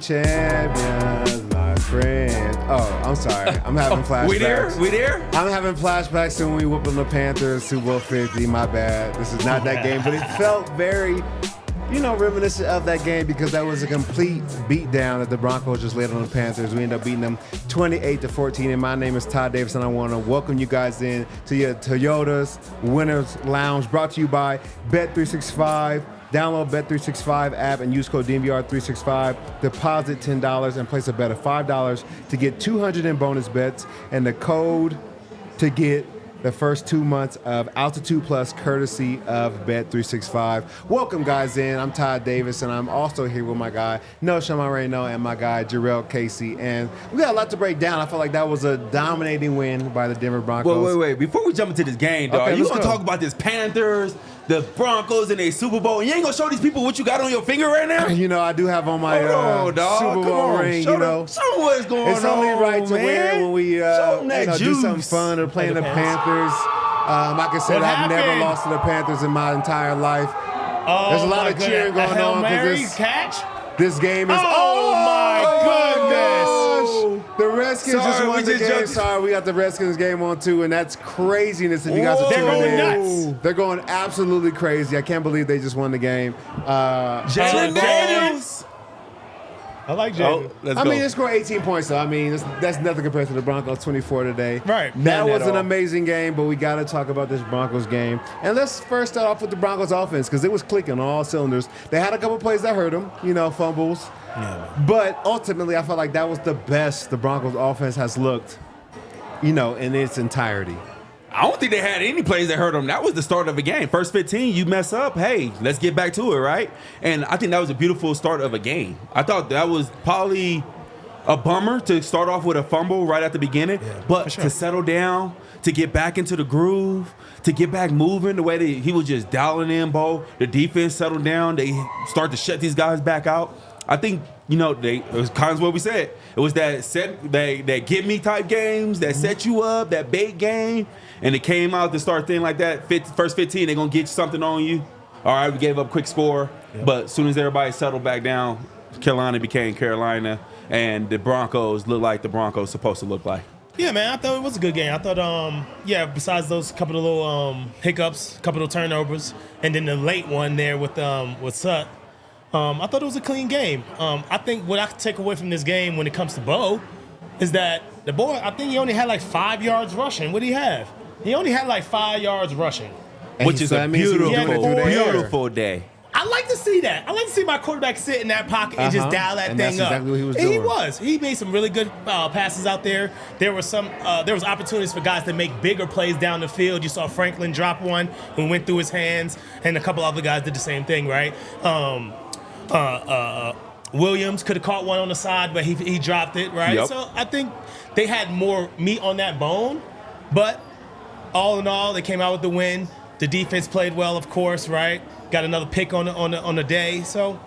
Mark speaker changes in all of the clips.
Speaker 1: Champions, my friend. Oh, I'm sorry. I'm having flashbacks.
Speaker 2: We there?
Speaker 1: I'm having flashbacks to when we whooped on the Panthers, Super Bowl 50. My bad. This is not that game, but it felt very, reminiscent of that game because that was a complete beatdown that the Broncos just laid on the Panthers. We ended up beating them 28-14. And my name is Todd Davis, and I want to welcome you guys in to your Toyota's Winners Lounge, brought to you by Bet365. Download Bet365 app and use code DNVR365. Deposit $10 and place a bet of $5 to get $200 in bonus bets. And the code to get the first 2 months of Altitude Plus courtesy of Bet365. Welcome, guys, in. I'm Todd Davis, and I'm also here with my guy, Knowhson Moreno, and my guy, Jurrell Casey. And we got a lot to break down. I felt like that was a dominating win by the Denver Broncos.
Speaker 2: Wait. Before we jump into this game, dog,
Speaker 1: okay,
Speaker 2: you going to talk about this Panthers, the Broncos, and a Super Bowl, and you ain't going to show these people what you got on your finger right now?
Speaker 1: I do have on my Super Bowl ring,
Speaker 2: Show them what's going on,
Speaker 1: It's only right to wear when we do something fun or playing the Panthers. I can say that I've never lost to the Panthers in my entire life. There's a lot of cheering going on because this game is.
Speaker 3: Oh my goodness!
Speaker 1: The Redskins just won the game. Sorry, we got the Redskins game on too, and that's craziness. If you guys are tuning in,
Speaker 3: nuts.
Speaker 1: They're going absolutely crazy. I can't believe they just won the game.
Speaker 2: Jalen Daniels.
Speaker 3: I like Jalen.
Speaker 1: I mean, they scored 18 points, though. I mean, that's nothing compared to the Broncos 24 today.
Speaker 3: Right.
Speaker 1: That was an amazing game, but we got to talk about this Broncos game. And let's first start off with the Broncos offense because it was clicking on all cylinders. They had a couple plays that hurt them, fumbles. Yeah. But ultimately, I felt like that was the best the Broncos offense has looked, in its entirety.
Speaker 2: I don't think they had any plays that hurt them. That was the start of a game. First 15, you mess up, hey, let's get back to it, right? And I think that was a beautiful start of a game. I thought that was probably a bummer to start off with a fumble right at the beginning, but to settle down, to get back into the groove, to get back moving the way that he was just dialing in, Bo. The defense settled down. They start to shut these guys back out. I think, it was kind of what we said. It was that get me type games that set you up, that bait game. And it came out to start thing like that. First 15, they're going to get something on you. All right, we gave up a quick score. Yep. But as soon as everybody settled back down, Carolina became Carolina. And the Broncos looked like the Broncos supposed to look like.
Speaker 3: Yeah, man, I thought it was a good game. I thought, besides those couple of little hiccups, couple of turnovers, and then the late one there with Sutton, I thought it was a clean game. I think what I could take away from this game when it comes to Bo is that the boy, I think he only had like 5 yards rushing. What did he have? He only had like 5 yards rushing.
Speaker 2: Which is a beautiful day.
Speaker 3: I like to see that. I like to see my quarterback sit in that pocket and just dial that thing
Speaker 1: that's
Speaker 3: up.
Speaker 1: Exactly what he was doing.
Speaker 3: He made some really good passes out there. There was opportunities for guys to make bigger plays down the field. You saw Franklin drop one and went through his hands, and a couple other guys did the same thing, right? Williams could have caught one on the side, but he dropped it, right?
Speaker 2: Yep.
Speaker 3: So I think they had more meat on that bone, but all in all, they came out with the win. The defense played well, of course, right? Got another pick on the day. So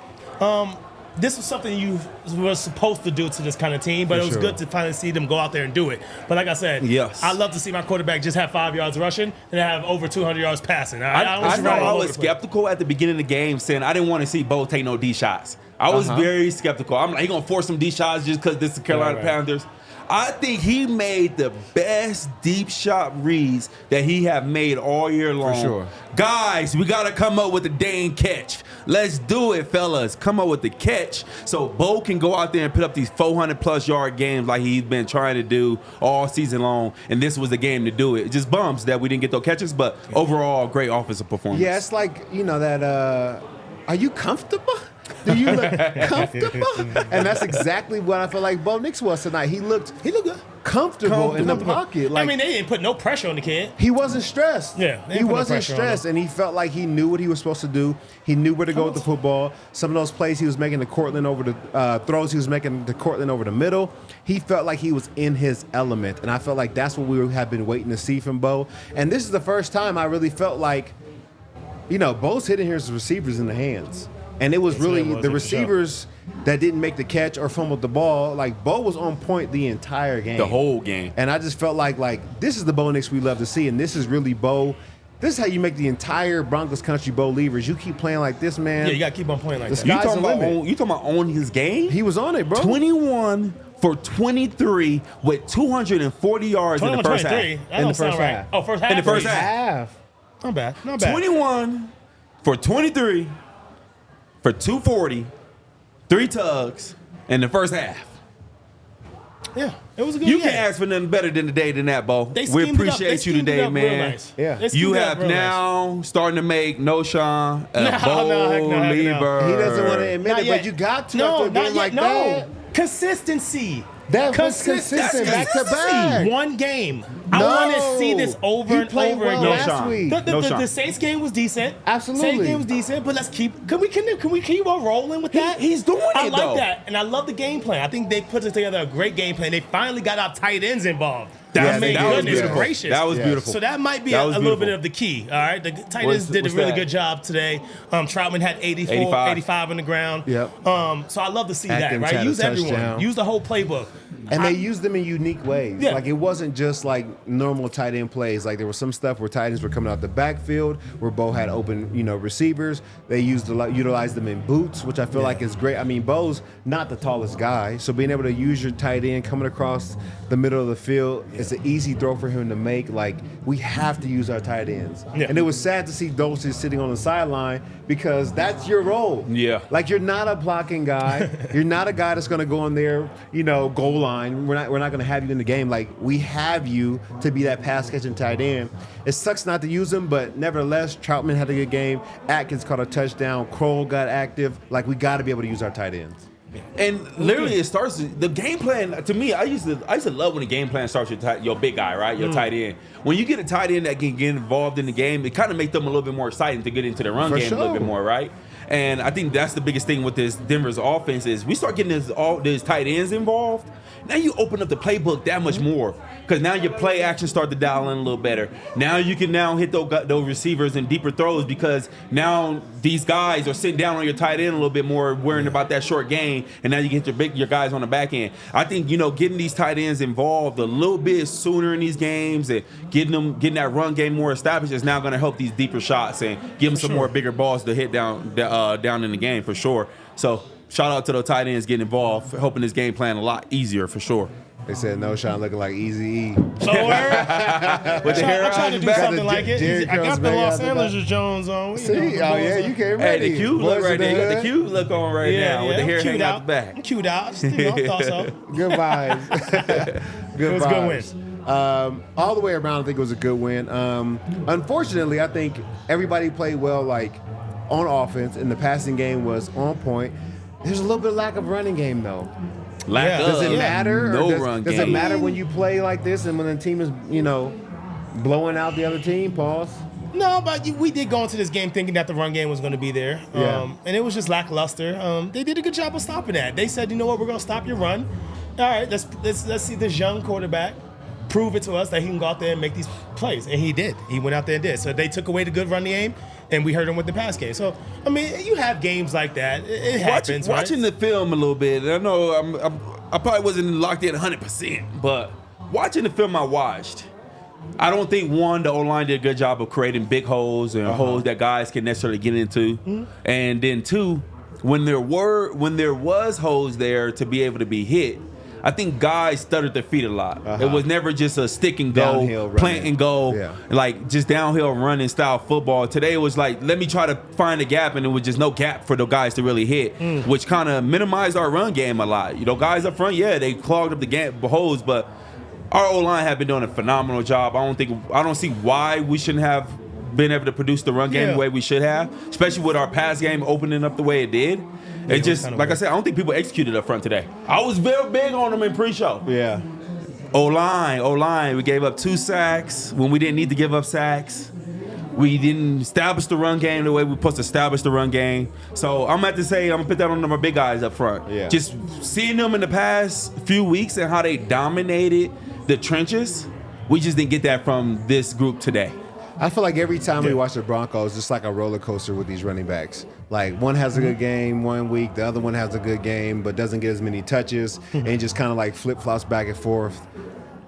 Speaker 3: this was something you were supposed to do to this kind of team, but it was good to finally see them go out there and do it. But like I said, I love to see my quarterback just have 5 yards rushing and have over 200 yards passing.
Speaker 2: I was skeptical at the beginning of the game, saying I didn't want to see Bo take no D shots. I was very skeptical. I'm like, he's going to force some D shots just because this is the Carolina Panthers. I think he made the best deep shot reads that he have made all year long.
Speaker 1: For sure.
Speaker 2: Guys, we got to come up with a dang catch. Let's do it, fellas. Come up with the catch so Bo can go out there and put up these 400-plus yard games like he's been trying to do all season long, and this was the game to do it. It just bums that we didn't get those catches, but overall, great offensive performance.
Speaker 1: Yeah, it's like, that, are you comfortable? Do you look comfortable? And that's exactly what I feel like Bo Nix was tonight. He looked
Speaker 3: good.
Speaker 1: Comfortable in the pocket.
Speaker 3: Like, I mean, they didn't put no pressure on the kid.
Speaker 1: He wasn't stressed.
Speaker 3: Yeah,
Speaker 1: he wasn't stressed, and he felt like he knew what he was supposed to do. He knew where to go with the football. Some of those plays he was making to Courtland over the throws he was making to Courtland over the middle. He felt like he was in his element, and I felt like that's what we have been waiting to see from Bo. And this is the first time I really felt like, Bo's hitting his receivers in the hands. And it was really the receivers that didn't make the catch or fumbled the ball. Like, Bo was on point the entire game.
Speaker 2: The whole game.
Speaker 1: And I just felt like this is the Bo Nix we love to see. And this is really Bo. This is how you make the entire Broncos country Bo leavers. You keep playing like this, man.
Speaker 3: Yeah, you got to keep on playing like that.
Speaker 2: You talking about on his game?
Speaker 1: He was on it, bro.
Speaker 2: 21 for 23 with 240 yards in the first half.
Speaker 3: In the first half. Oh, first half?
Speaker 2: In the first half.
Speaker 3: Not bad.
Speaker 2: 21 for 23 for 240, 3 tugs in the first half.
Speaker 3: Yeah, it was a good
Speaker 2: You
Speaker 3: game.
Speaker 2: can't ask for nothing better than today than that, Bo.
Speaker 3: We
Speaker 2: appreciate you today, man.
Speaker 3: Nice.
Speaker 1: Yeah.
Speaker 2: You have now starting to make Knowhson a believer.
Speaker 1: He doesn't want to admit it, but you got to after a game like that.
Speaker 3: Consistency.
Speaker 1: That was consistent back to back.
Speaker 3: One game. I want to see this over and over
Speaker 1: well
Speaker 3: again.
Speaker 1: last week.
Speaker 3: The Saints game was decent.
Speaker 1: Absolutely.
Speaker 3: Saints game was decent, but let's keep. Can we keep on rolling with that?
Speaker 2: He's doing it,
Speaker 3: I like
Speaker 2: though.
Speaker 3: that, and I love the game plan. I think they put together a great game plan. They finally got our tight ends involved.
Speaker 2: That was
Speaker 3: goodness
Speaker 2: beautiful.
Speaker 3: gracious.
Speaker 2: That was beautiful.
Speaker 3: So that might be
Speaker 2: That
Speaker 3: a
Speaker 2: was
Speaker 3: little
Speaker 2: beautiful.
Speaker 3: bit of the key. All right, the tight ends did a really good job today. Troutman had 85 on the ground.
Speaker 1: Yep.
Speaker 3: So I love to see
Speaker 1: Atkins
Speaker 3: that. Right,
Speaker 1: had a
Speaker 3: use everyone.
Speaker 1: touchdown.
Speaker 3: Use the whole playbook.
Speaker 1: And they used them in unique ways.
Speaker 3: Yeah.
Speaker 1: Like, it wasn't just like normal tight end plays. Like, there was some stuff where tight ends were coming out the backfield, where Bo had open, receivers. They utilized them in boots, which I feel like is great. I mean, Bo's not the tallest guy, so being able to use your tight end coming across the middle of the field, it's an easy throw for him to make. Like, we have to use our tight ends.
Speaker 3: Yeah.
Speaker 1: And it was sad to see Dulce sitting on the sideline because that's your role.
Speaker 2: Yeah.
Speaker 1: Like, you're not a blocking guy. You're not a guy that's going to go in there, goal line. We're not going to have you in the game. Like, we have you to be that pass catching tight end. It sucks not to use him, but nevertheless, Troutman had a good game. Atkins caught a touchdown. Kroll got active. Like, we got to be able to use our tight ends.
Speaker 2: And literally, it starts the game plan. To me, I used to love when the game plan starts with your big guy, right? Your tight end. When you get a tight end that can get involved in the game, it kind of makes them a little bit more exciting to get into the run game a little bit more, right? And I think that's the biggest thing with this Denver's offense is we start getting these tight ends involved. Now you open up the playbook that much more because now your play action start to dial in a little better. Now you can hit those receivers and deeper throws because now these guys are sitting down on your tight end a little bit more, worrying about that short game, and now you can hit your guys on the back end. I think getting these tight ends involved a little bit sooner in these games and getting that run game more established is now going to help these deeper shots and give them some more bigger balls to hit down in the game for sure. So shout out to the tight ends getting involved, helping this game plan a lot easier for sure.
Speaker 1: They said Knowshon looking like Eazy-E.
Speaker 3: With the hair I tried to do something like it. I got the Los Angeles Jones on.
Speaker 1: See? You came ready.
Speaker 2: Hey, the cute look right there. You got the cute look on right now with the hair hanging out the back.
Speaker 3: I'm cute out. Just, thought so.
Speaker 1: Good vibes. Good
Speaker 3: It was a
Speaker 1: vibes.
Speaker 3: good win.
Speaker 1: All the way around, I think it was a good win. Unfortunately, I think everybody played well, like, on offense, and the passing game was on point. There's a little bit of lack of running game, though. Does it matter? Does it matter when you play like this and when the team is, blowing out the other team? Pause.
Speaker 3: No, but we did go into this game thinking that the run game was going to be there. And it was just lackluster. They did a good job of stopping that. They said, you know what, we're going to stop your run. All right, let's see this young quarterback prove it to us that he can go out there and make these plays. And he did. He went out there and did. So they took away the good run game, and we hurt him with the pass game. So, I mean, you have games like that. It happens, right?
Speaker 2: Watching the film a little bit, I know I probably wasn't locked in 100%, but watching the film I watched, I don't think, one, the O-line did a good job of creating big holes and holes that guys can necessarily get into. Mm-hmm. And then, two, when there was holes there to be able to be hit, I think guys stuttered their feet a lot. It was never just a stick and go, plant and go, like just downhill running style football. Today it was like, let me try to find a gap, and it was just no gap for the guys to really hit, which kind of minimized our run game a lot. Guys up front, they clogged up the holes, but our O-line have been doing a phenomenal job. I don't see why we shouldn't have been able to produce the run game the way we should have, especially with our pass game opening up the way it did. It just, like I said, I don't think people executed up front today. I was very big on them in pre-show.
Speaker 1: Yeah.
Speaker 2: O-line. We gave up 2 sacks when we didn't need to give up sacks. We didn't establish the run game the way we're supposed to establish the run game. So I'm going to have to say, I'm going to put that on my big guys up front.
Speaker 1: Yeah.
Speaker 2: Just seeing them in the past few weeks and how they dominated the trenches, we just didn't get that from this group today.
Speaker 1: I feel like every time we watch the Broncos, it's like a roller coaster with these running backs. Like one has a good game one week, the other one has a good game, but doesn't get as many touches, and just kind of like flip-flops back and forth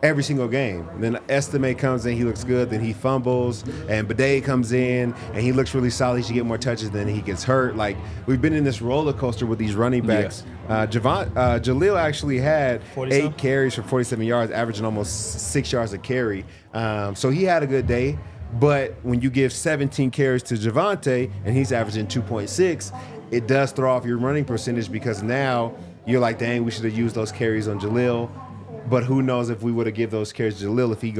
Speaker 1: every single game. And then Estime comes in, he looks good, then he fumbles, and Bade comes in, and he looks really solid. He should get more touches, then he gets hurt. Like, we've been in this roller coaster with these running backs. Jaleel actually had 8 carries for 47 yards, averaging almost 6 yards a carry. So he had a good day. But when you give 17 carries to Javonte and he's averaging 2.6, it does throw off your running percentage because now you're like, dang, we should have used those carries on Jaleel. But who knows if we would have given those carries to Jaleel if he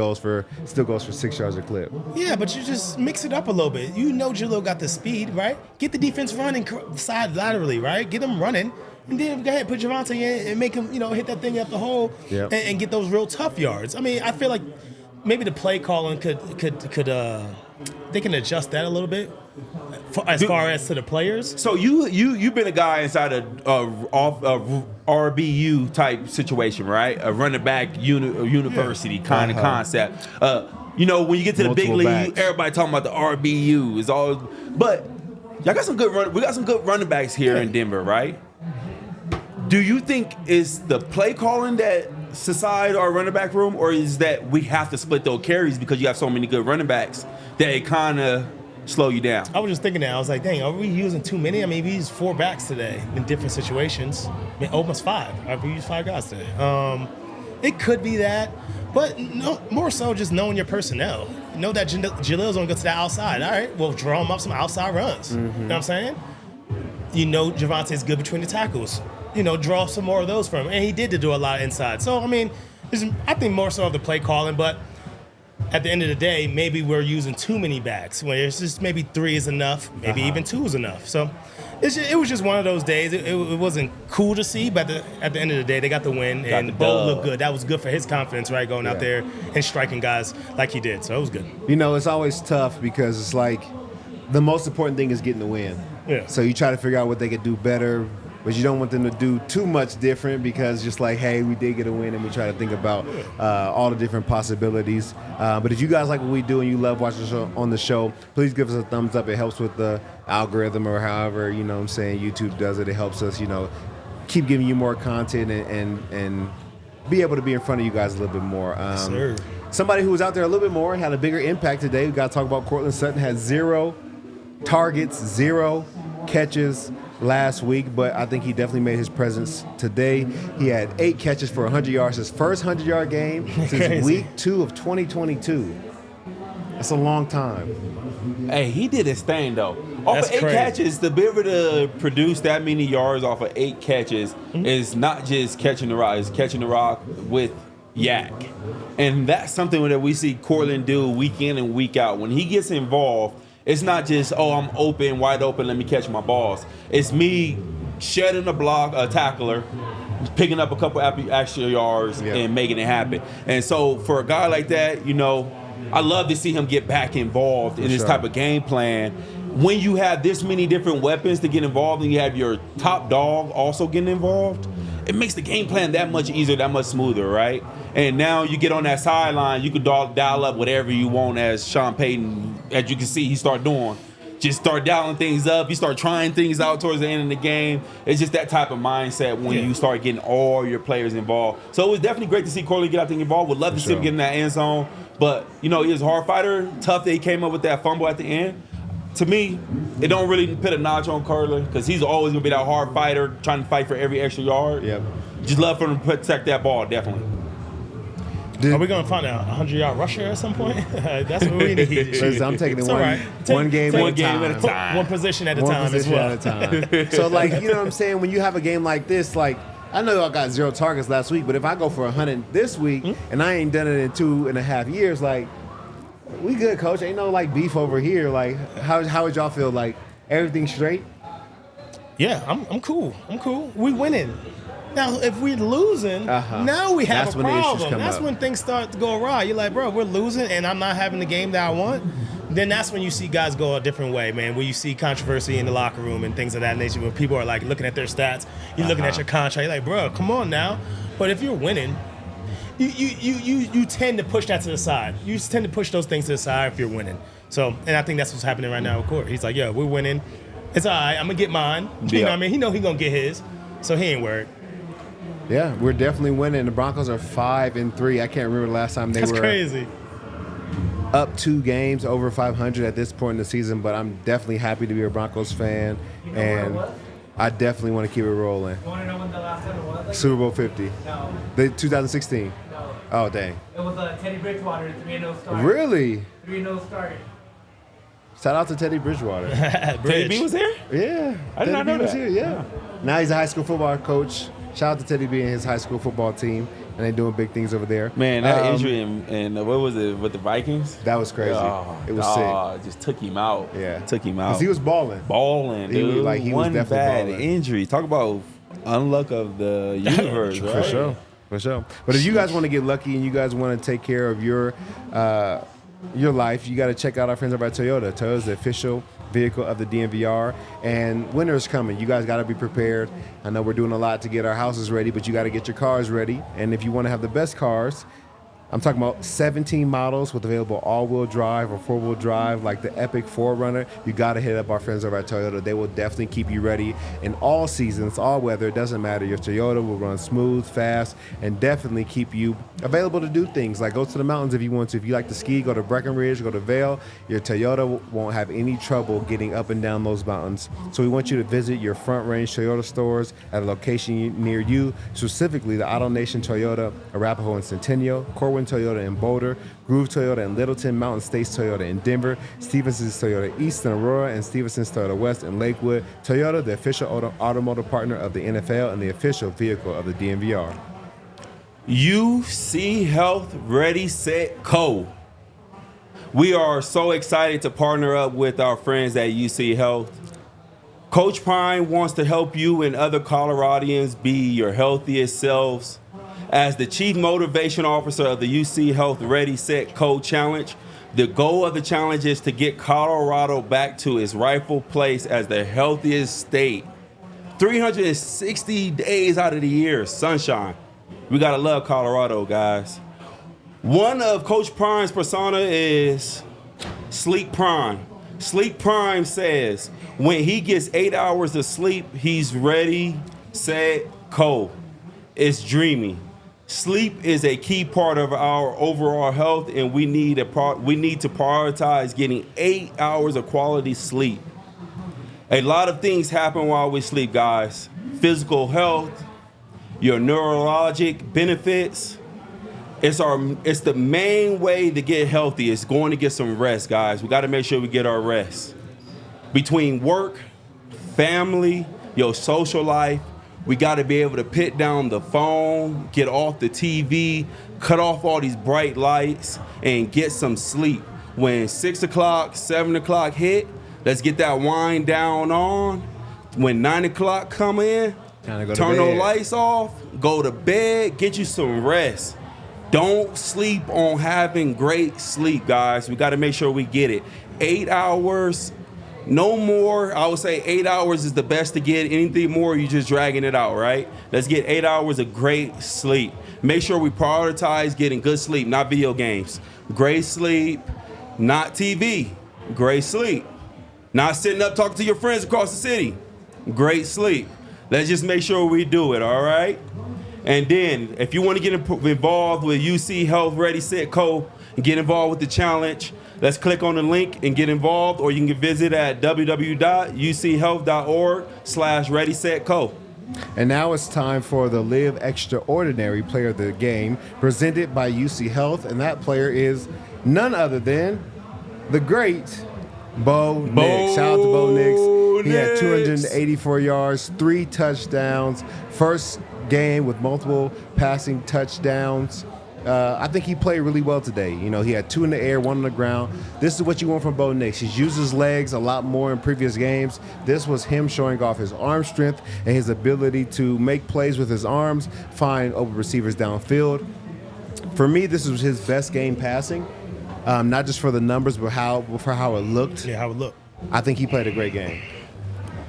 Speaker 1: still goes for 6 yards a clip.
Speaker 3: Yeah, but you just mix it up a little bit. You know Jaleel got the speed, right? Get the defense running side laterally, right? Get them running. And then go ahead, put Javonte in and make him, hit that thing up the hole and get those real tough yards. I mean, I feel like maybe the play calling could they can adjust that a little bit as far as to the players.
Speaker 2: So you've been a guy inside a RBU type situation, right? A running back university kind of concept. When you get to the big league, everybody talking about the RBU is all. But y'all got some good we got some good running backs here in Denver, right? Do you think is the play calling that subside our running back room, or is that we have to split those carries because you have so many good running backs that it kind of slow you down?
Speaker 3: I was just thinking that. I was like, dang, are we using too many? I mean, we used 4 backs today in different situations. I mean, almost 5. We used 5 guys today. It could be that, but no, more so just knowing your personnel. Know that Jaleel's going to go to the outside. All right, we'll draw him up some outside runs. You know what I'm saying? Javonte's good between the tackles. Draw some more of those from him. And he did do a lot inside. So, I mean, I think more so of the play calling, but at the end of the day, maybe we're using too many backs. Where it's just maybe 3 is enough, maybe even 2 is enough. So it was just one of those days. It wasn't cool to see, but at the end of the day, they got the win, and Bo looked good. That was good for his confidence, right, going out there and striking guys like he did. So it was good.
Speaker 1: It's always tough because it's like the most important thing is getting the win.
Speaker 3: Yeah.
Speaker 1: So you try to figure out what they could do better, but you don't want them to do too much different because just like, hey, we did get a win, and we try to think about all the different possibilities. But if you guys like what we do and you love watching on the show, please give us a thumbs up. It helps with the algorithm or however, YouTube does it. It helps us, keep giving you more content and be able to be in front of you guys a little bit more.
Speaker 3: Sir.
Speaker 1: Somebody who was out there a little bit more and had a bigger impact today, we got to talk about Courtland Sutton. Had 0 targets, 0 catches last week, but I think he definitely made his presence today. He had 8 catches for 100 yards, his first 100-yard game since week 2 of 2022. That's a long time.
Speaker 2: Hey, he did his thing, though. Off of 8 catches, to be able to produce that many yards off of 8 catches is not just catching the rock, it's catching the rock with yak. And that's something that we see Courtland do week in and week out. When he gets involved, it's not just, I'm open, wide open, let me catch my balls. It's me shedding a tackler, picking up a couple extra yards, and making it happen. And so for a guy like that, I love to see him get back involved in this type of game plan. When you have this many different weapons to get involved and you have your top dog also getting involved, it makes the game plan that much easier, that much smoother, right? And now you get on that sideline, you can dial up whatever you want, as Sean Payton, as you can see, he start doing. Just start dialing things up. You start trying things out towards the end of the game. It's just that type of mindset when you start getting all your players involved. So it was definitely great to see Courtland get out there involved. Would love to see him get in that end zone. But, he was a hard fighter. Tough that he came up with that fumble at the end. To me, it don't really put a notch on Courtland because he's always going to be that hard fighter trying to fight for every extra yard.
Speaker 1: Yep.
Speaker 2: Just love for him to protect that ball, definitely.
Speaker 3: Are we going to find a 100-yard rusher at some point? That's what we need.
Speaker 1: Listen, I'm taking it one game at a time.
Speaker 3: One position at a time as well.
Speaker 1: So, you know what I'm saying? When you have a game like this, I know I got 0 targets last week, but if I go for 100 this week and I ain't done it in 2.5 years, We good, Coach. Ain't no like beef over here. Like, how would y'all feel? Like, everything straight?
Speaker 3: Yeah, I'm cool. I'm cool. We winning. Now, if we're losing, now we have
Speaker 1: That's
Speaker 3: a
Speaker 1: when the issues
Speaker 3: problem.
Speaker 1: come
Speaker 3: That's
Speaker 1: up.
Speaker 3: when things start to go awry. You're like, bro, we're losing, and I'm not having the game that I want. Then that's when you see guys go a different way, man. Where you see controversy in the locker room and things of that nature. When people are like looking at their stats, you're looking at your contract. You're like, bro, come on now. But if you're winning, you tend to push that to the side. You just tend to push those things to the side if you're winning. So, and I think that's what's happening right now with Court. He's like, yeah, we're winning. It's all right. I'm gonna get mine. You know what I mean? He know he gonna get his, so he ain't worried.
Speaker 1: Yeah, we're definitely winning. The Broncos are 5-3. I can't remember the last time they
Speaker 3: That's
Speaker 1: were
Speaker 3: crazy.
Speaker 1: up 2 games over 500 at this point in the season. But I'm definitely happy to be a Broncos fan, and I definitely want to keep it rolling.
Speaker 4: You want to know when the last time it was? Like,
Speaker 1: Super Bowl 50.
Speaker 4: No.
Speaker 1: The 2016.
Speaker 4: No.
Speaker 1: Oh, dang.
Speaker 4: It was Teddy Bridgewater, 3-0 start.
Speaker 1: Really?
Speaker 4: 3-0 start.
Speaker 1: Shout out to Teddy Bridgewater.
Speaker 2: Teddy B was there?
Speaker 1: Yeah.
Speaker 2: I did not know
Speaker 1: Teddy B was
Speaker 2: that.
Speaker 1: here, yeah. Now he's a high school football coach. Shout out to Teddy B and his high school football team, and they're doing big things over there.
Speaker 2: Man, that injury and what was it with the Vikings?
Speaker 1: That was crazy. It was
Speaker 2: sick. Just took him out.
Speaker 1: Yeah.
Speaker 2: Took him out.
Speaker 1: Because he was balling.
Speaker 2: Balling,
Speaker 1: He was-
Speaker 2: dude.
Speaker 1: like, he was
Speaker 2: One
Speaker 1: definitely
Speaker 2: bad
Speaker 1: balling.
Speaker 2: injury. Talk about unluck of the universe, right?
Speaker 1: For sure. For sure. But if you guys want to get lucky and you guys want to take care of your life, you got to check out our friends over at Toyota. Toyota's the official vehicle of the DNVR, and winter's coming. You guys got to be prepared. I know we're doing a lot to get our houses ready, but you got to get your cars ready. And if you want to have the best cars, I'm talking about 17 models with available all-wheel drive or four-wheel drive, like the Epic 4Runner. You got to hit up our friends over at Toyota. They will definitely keep you ready in all seasons, all weather. It doesn't matter. Your Toyota will run smooth, fast, and definitely keep you available to do things like go to the mountains if you want to. If you like to ski, go to Breckenridge, go to Vail. Your Toyota won't have any trouble getting up and down those mountains. So we want you to visit your Front Range Toyota stores at a location near you, specifically the Auto Nation Toyota, Arapahoe and Centennial, Corwin Toyota in Boulder, Groove Toyota in Littleton, Mountain States Toyota in Denver, Stevenson's Toyota East in Aurora, and Stevenson's Toyota West in Lakewood. Toyota, the official automotive partner of the NFL and the official vehicle of the DNVR.
Speaker 2: UCHealth Ready, Set, Co. We are so excited to partner up with our friends at UCHealth. Coach Prime wants to help you and other Coloradians be your healthiest selves. As the Chief Motivation Officer of the UCHealth Ready, Set, Co Challenge, the goal of the challenge is to get Colorado back to its rightful place as the healthiest state. 360 days out of the year, sunshine. We gotta love Colorado, guys. One of Coach Prime's persona is Sleep Prime. Sleep Prime says when he gets 8 hours of sleep, he's ready, set, co. It's dreamy. Sleep is a key part of our overall health, and we need to prioritize getting 8 hours of quality sleep. A lot of things happen while we sleep, guys. Physical health, your neurologic benefits. It's the main way to get healthy is going to get some rest, guys. We got to make sure we get our rest. Between work, family, your social life, we got to be able to put down the phone, get off the TV, cut off all these bright lights, and get some sleep. When 6 o'clock, 7 o'clock hit, let's get that wind down on. When 9 o'clock come in, turn those lights off, go to bed, get you some rest. Don't sleep on having great sleep, guys. We got to make sure we get it. 8 hours. No more. I would say 8 hours is the best to get. Anything more, you're just dragging it out, right? Let's get 8 hours of great sleep. Make sure we prioritize getting good sleep, not video games. Great sleep, not TV. Great sleep. Not sitting up talking to your friends across the city. Great sleep. Let's just make sure we do it, all right? And then, if you want to get involved with UCHealth Ready, Set, Co. and get involved with the challenge, let's click on the link and get involved, or you can visit at www.uchealth.org/readysetco.
Speaker 1: And now it's time for the Live Extraordinary Player of the Game, presented by UCHealth, and that player is none other than the great Bo Nix. Shout out to Bo Nix. He had 284 yards, 3 touchdowns, first game with multiple passing touchdowns. I think he played really well today. You know, he had 2 in the air, 1 on the ground. This is what you want from Bo Nix. He's used his legs a lot more in previous games. This was him showing off his arm strength and his ability to make plays with his arms, find open receivers downfield. For me, this was his best game passing, not just for the numbers, but for how it looked.
Speaker 3: Yeah, how it looked.
Speaker 1: I think he played a great game.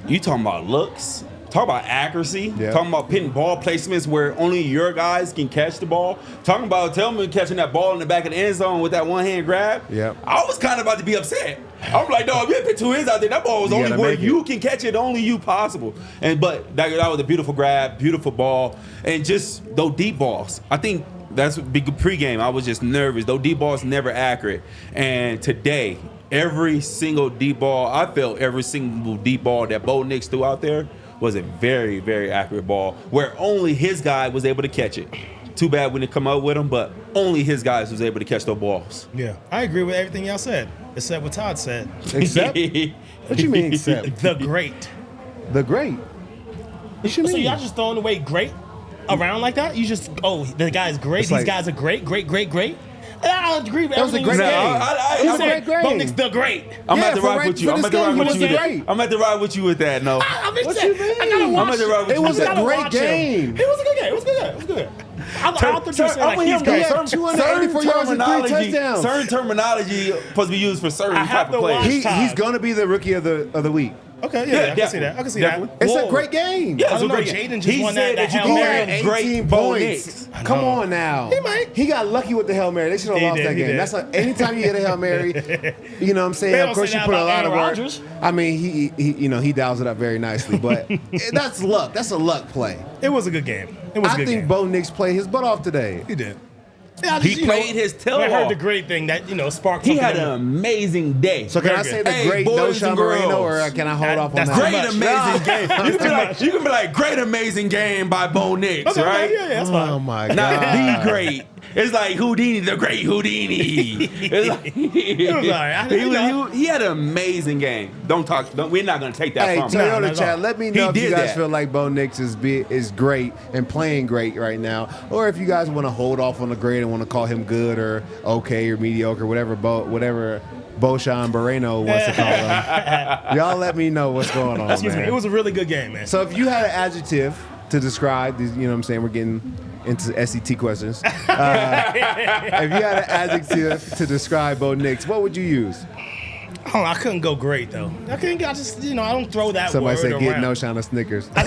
Speaker 2: You talking about looks? Talk about accuracy.
Speaker 1: Yeah.
Speaker 2: Talking about pitting ball placements where only your guys can catch the ball. Talking about Tillman catching that ball in the back of the end zone with that one-hand grab.
Speaker 1: Yep.
Speaker 2: I was kind of about to be upset. I'm like, dog, you put 2 hands out there. That ball was only where you can catch it, only you possible. But that was a beautiful grab, beautiful ball, and just those deep balls. I think that's big pregame. I was just nervous. Those deep balls never accurate. And today, every single deep ball, I felt every single deep ball that Bo Nix threw out there was a very, very accurate ball where only his guy was able to catch it. Too bad we didn't come up with him, but only his guys was able to catch those balls.
Speaker 3: Yeah, I agree with everything y'all said, except what Todd said.
Speaker 1: Except? What you mean except?
Speaker 3: The great.
Speaker 1: The great. What you mean?
Speaker 3: So y'all just throwing away great around like that? You just, the guy's great.
Speaker 1: It's
Speaker 3: These
Speaker 1: like-
Speaker 3: guys are great. I agree with
Speaker 1: That was a
Speaker 3: everything
Speaker 1: great
Speaker 3: you
Speaker 1: game.
Speaker 3: said.
Speaker 1: It was a great game.
Speaker 3: Bo Nix the great.
Speaker 2: I'm
Speaker 1: Yeah,
Speaker 2: about to
Speaker 1: for
Speaker 2: ride
Speaker 1: right-
Speaker 2: with you.
Speaker 1: for
Speaker 2: I'm
Speaker 1: this
Speaker 2: about to
Speaker 1: game,
Speaker 2: ride
Speaker 1: he
Speaker 2: with
Speaker 1: was
Speaker 2: you with
Speaker 1: great.
Speaker 2: that. I'm about to ride with you with that. No.
Speaker 1: What you mean?
Speaker 3: I gotta watch
Speaker 2: I'm about to ride with
Speaker 1: It
Speaker 2: you
Speaker 1: was
Speaker 2: with
Speaker 1: a
Speaker 2: that.
Speaker 3: gotta
Speaker 1: great
Speaker 3: watch him.
Speaker 1: game.
Speaker 3: It was a good game. It was good. It was good. I thought you were saying like he's
Speaker 1: He
Speaker 3: great.
Speaker 1: had 284 yards and 3 touchdowns.
Speaker 2: Certain terminology supposed to be used for certain
Speaker 3: I have
Speaker 2: type of
Speaker 3: to watch
Speaker 2: plays.
Speaker 1: He's going to be the rookie of the week.
Speaker 3: Okay,
Speaker 2: Yeah,
Speaker 3: yeah, I can see
Speaker 2: definitely.
Speaker 3: that. I can see
Speaker 2: Definitely.
Speaker 3: that.
Speaker 1: It's
Speaker 3: Whoa.
Speaker 1: a great game.
Speaker 2: Yeah,
Speaker 3: I
Speaker 2: it's a
Speaker 3: don't know,
Speaker 2: great
Speaker 3: Jaden
Speaker 2: game.
Speaker 3: just
Speaker 2: He
Speaker 3: won
Speaker 2: said
Speaker 3: that
Speaker 2: that you
Speaker 3: Hail
Speaker 2: can
Speaker 1: He
Speaker 3: Mary.
Speaker 1: had
Speaker 2: have great
Speaker 1: 18
Speaker 2: Bo
Speaker 1: points.
Speaker 2: Nix.
Speaker 1: Come on now.
Speaker 3: He might.
Speaker 1: He got lucky with the Hail Mary. They should have
Speaker 3: He
Speaker 1: lost
Speaker 3: did,
Speaker 1: that
Speaker 3: he
Speaker 1: game.
Speaker 3: did.
Speaker 1: That's like anytime you get a Hail Mary, you know what I'm saying?
Speaker 3: They don't
Speaker 1: Of course
Speaker 3: say
Speaker 1: you
Speaker 3: that
Speaker 1: put a
Speaker 3: about
Speaker 1: lot of
Speaker 3: Aaron
Speaker 1: work.
Speaker 3: Rodgers.
Speaker 1: I mean, he dials it up very nicely, but that's luck. That's a luck play.
Speaker 3: It was a good game. It was a
Speaker 1: I
Speaker 3: good
Speaker 1: think
Speaker 3: game.
Speaker 1: Bo Nix played his butt off today.
Speaker 3: He did. Yeah, I
Speaker 2: He
Speaker 3: just,
Speaker 2: played his tail
Speaker 3: when I heard
Speaker 2: off.
Speaker 3: the great thing that, sparked
Speaker 2: He
Speaker 3: something
Speaker 2: had
Speaker 3: in
Speaker 2: an
Speaker 3: me.
Speaker 2: amazing day.
Speaker 1: So can I
Speaker 3: Very
Speaker 1: say
Speaker 3: good.
Speaker 1: the
Speaker 2: Hey,
Speaker 1: great
Speaker 2: boys
Speaker 1: Knowhson
Speaker 2: and
Speaker 1: Moreno,
Speaker 2: girls.
Speaker 1: or can I hold off on
Speaker 3: That's
Speaker 1: that?
Speaker 3: too
Speaker 2: Great,
Speaker 3: much.
Speaker 2: amazing game. You
Speaker 3: too much.
Speaker 2: can be like, great, amazing game by Bo Nix,
Speaker 3: Okay,
Speaker 2: right?
Speaker 3: yeah, that's fine.
Speaker 1: Oh my
Speaker 2: Not
Speaker 1: god!
Speaker 2: the great. It's like Houdini, the great Houdini. It's like,
Speaker 3: It was all right.
Speaker 2: he had an amazing game. We're not going to take that
Speaker 1: Hey,
Speaker 2: from him.
Speaker 1: Toyota
Speaker 3: not at
Speaker 1: chat,
Speaker 3: all.
Speaker 1: let me
Speaker 2: He
Speaker 1: know if you
Speaker 2: did
Speaker 1: guys
Speaker 2: that.
Speaker 1: feel like Bo Nix is great and playing great right now, or if you guys want to hold off on the grade and want to call him good or okay or mediocre, whatever Boshan Moreno wants to call him. Y'all let me know what's going on,
Speaker 3: Excuse me.
Speaker 1: man.
Speaker 3: It was a really good game, man.
Speaker 1: So if you had an adjective to describe these, you know what I'm saying, we're getting into SET questions. If you had an adjective to describe Bo Nix, what would you use?
Speaker 3: Oh, I couldn't go great though. I just, I don't throw that
Speaker 1: Somebody
Speaker 3: word
Speaker 1: said
Speaker 3: around.
Speaker 1: get Knowshon a Snickers.
Speaker 3: I'm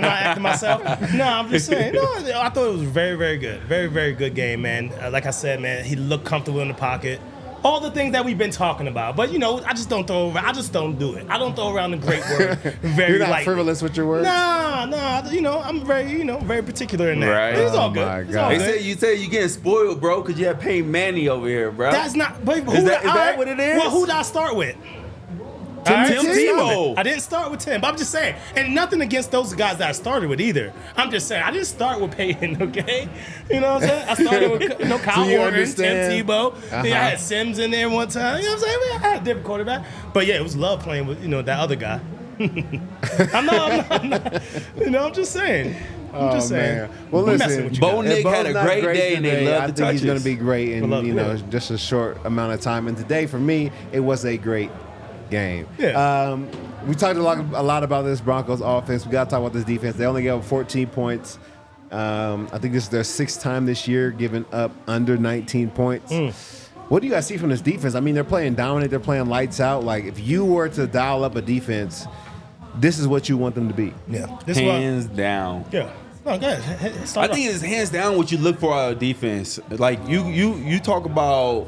Speaker 3: not acting myself. No, I'm just saying. No, I thought it was very, very good. Very, very good game, man. Like I said, man, he looked comfortable in the pocket. All the things that we've been talking about. But, I just don't do it. I don't throw around the great word very
Speaker 1: You're not
Speaker 3: lightly.
Speaker 1: frivolous with your words?
Speaker 3: Nah, I'm very, very particular in that.
Speaker 2: Right.
Speaker 3: It's all
Speaker 1: Oh,
Speaker 3: good.
Speaker 1: my
Speaker 3: It's all
Speaker 1: God.
Speaker 3: good.
Speaker 2: You say you getting spoiled, bro, because you have Payton Manny over here, bro.
Speaker 3: That's not. But who
Speaker 2: Is that
Speaker 3: all right,
Speaker 2: what it is?
Speaker 3: Well, who did I start with?
Speaker 1: Tim
Speaker 3: All right,
Speaker 2: Tebow.
Speaker 3: I didn't start with Tim, but I'm just saying, and nothing against those guys that I started with either. I'm just saying, I didn't start with Payton, okay? You know what I'm saying? I started with Kyle
Speaker 1: So you
Speaker 3: Orton, Tim
Speaker 1: understand?
Speaker 3: Tebow.
Speaker 1: Uh-huh.
Speaker 3: Then I had Sims in there one time. You know what I'm saying? I had a different quarterback. But yeah, it was love playing with, that other guy. I'm not. I'm just saying. I'm just saying.
Speaker 1: Man. Well,
Speaker 3: I'm messing
Speaker 1: listen,
Speaker 3: with you
Speaker 2: Bo
Speaker 3: guys.
Speaker 2: Nick
Speaker 1: If Bo's
Speaker 2: had a
Speaker 1: not
Speaker 2: great day and they
Speaker 1: today,
Speaker 2: love
Speaker 1: I
Speaker 2: the
Speaker 1: think he's going to
Speaker 2: touches.
Speaker 1: be great in
Speaker 3: Love
Speaker 1: just a short amount of time. And today, for me, it was a great game.
Speaker 3: Yeah.
Speaker 1: We talked a lot about this Broncos offense. We got to talk about this defense. They only gave up 14 points. I think this is their 6th time this year giving up under 19 points. What do you guys see from this defense? I mean, they're playing dominant. They're playing lights out. Like, if you were to dial up a defense, this is what you want them to be.
Speaker 3: Yeah.
Speaker 2: Hands down.
Speaker 3: Yeah. No, go ahead.
Speaker 2: I
Speaker 3: Start
Speaker 2: think it's hands down what you look for out of defense. Like you talk about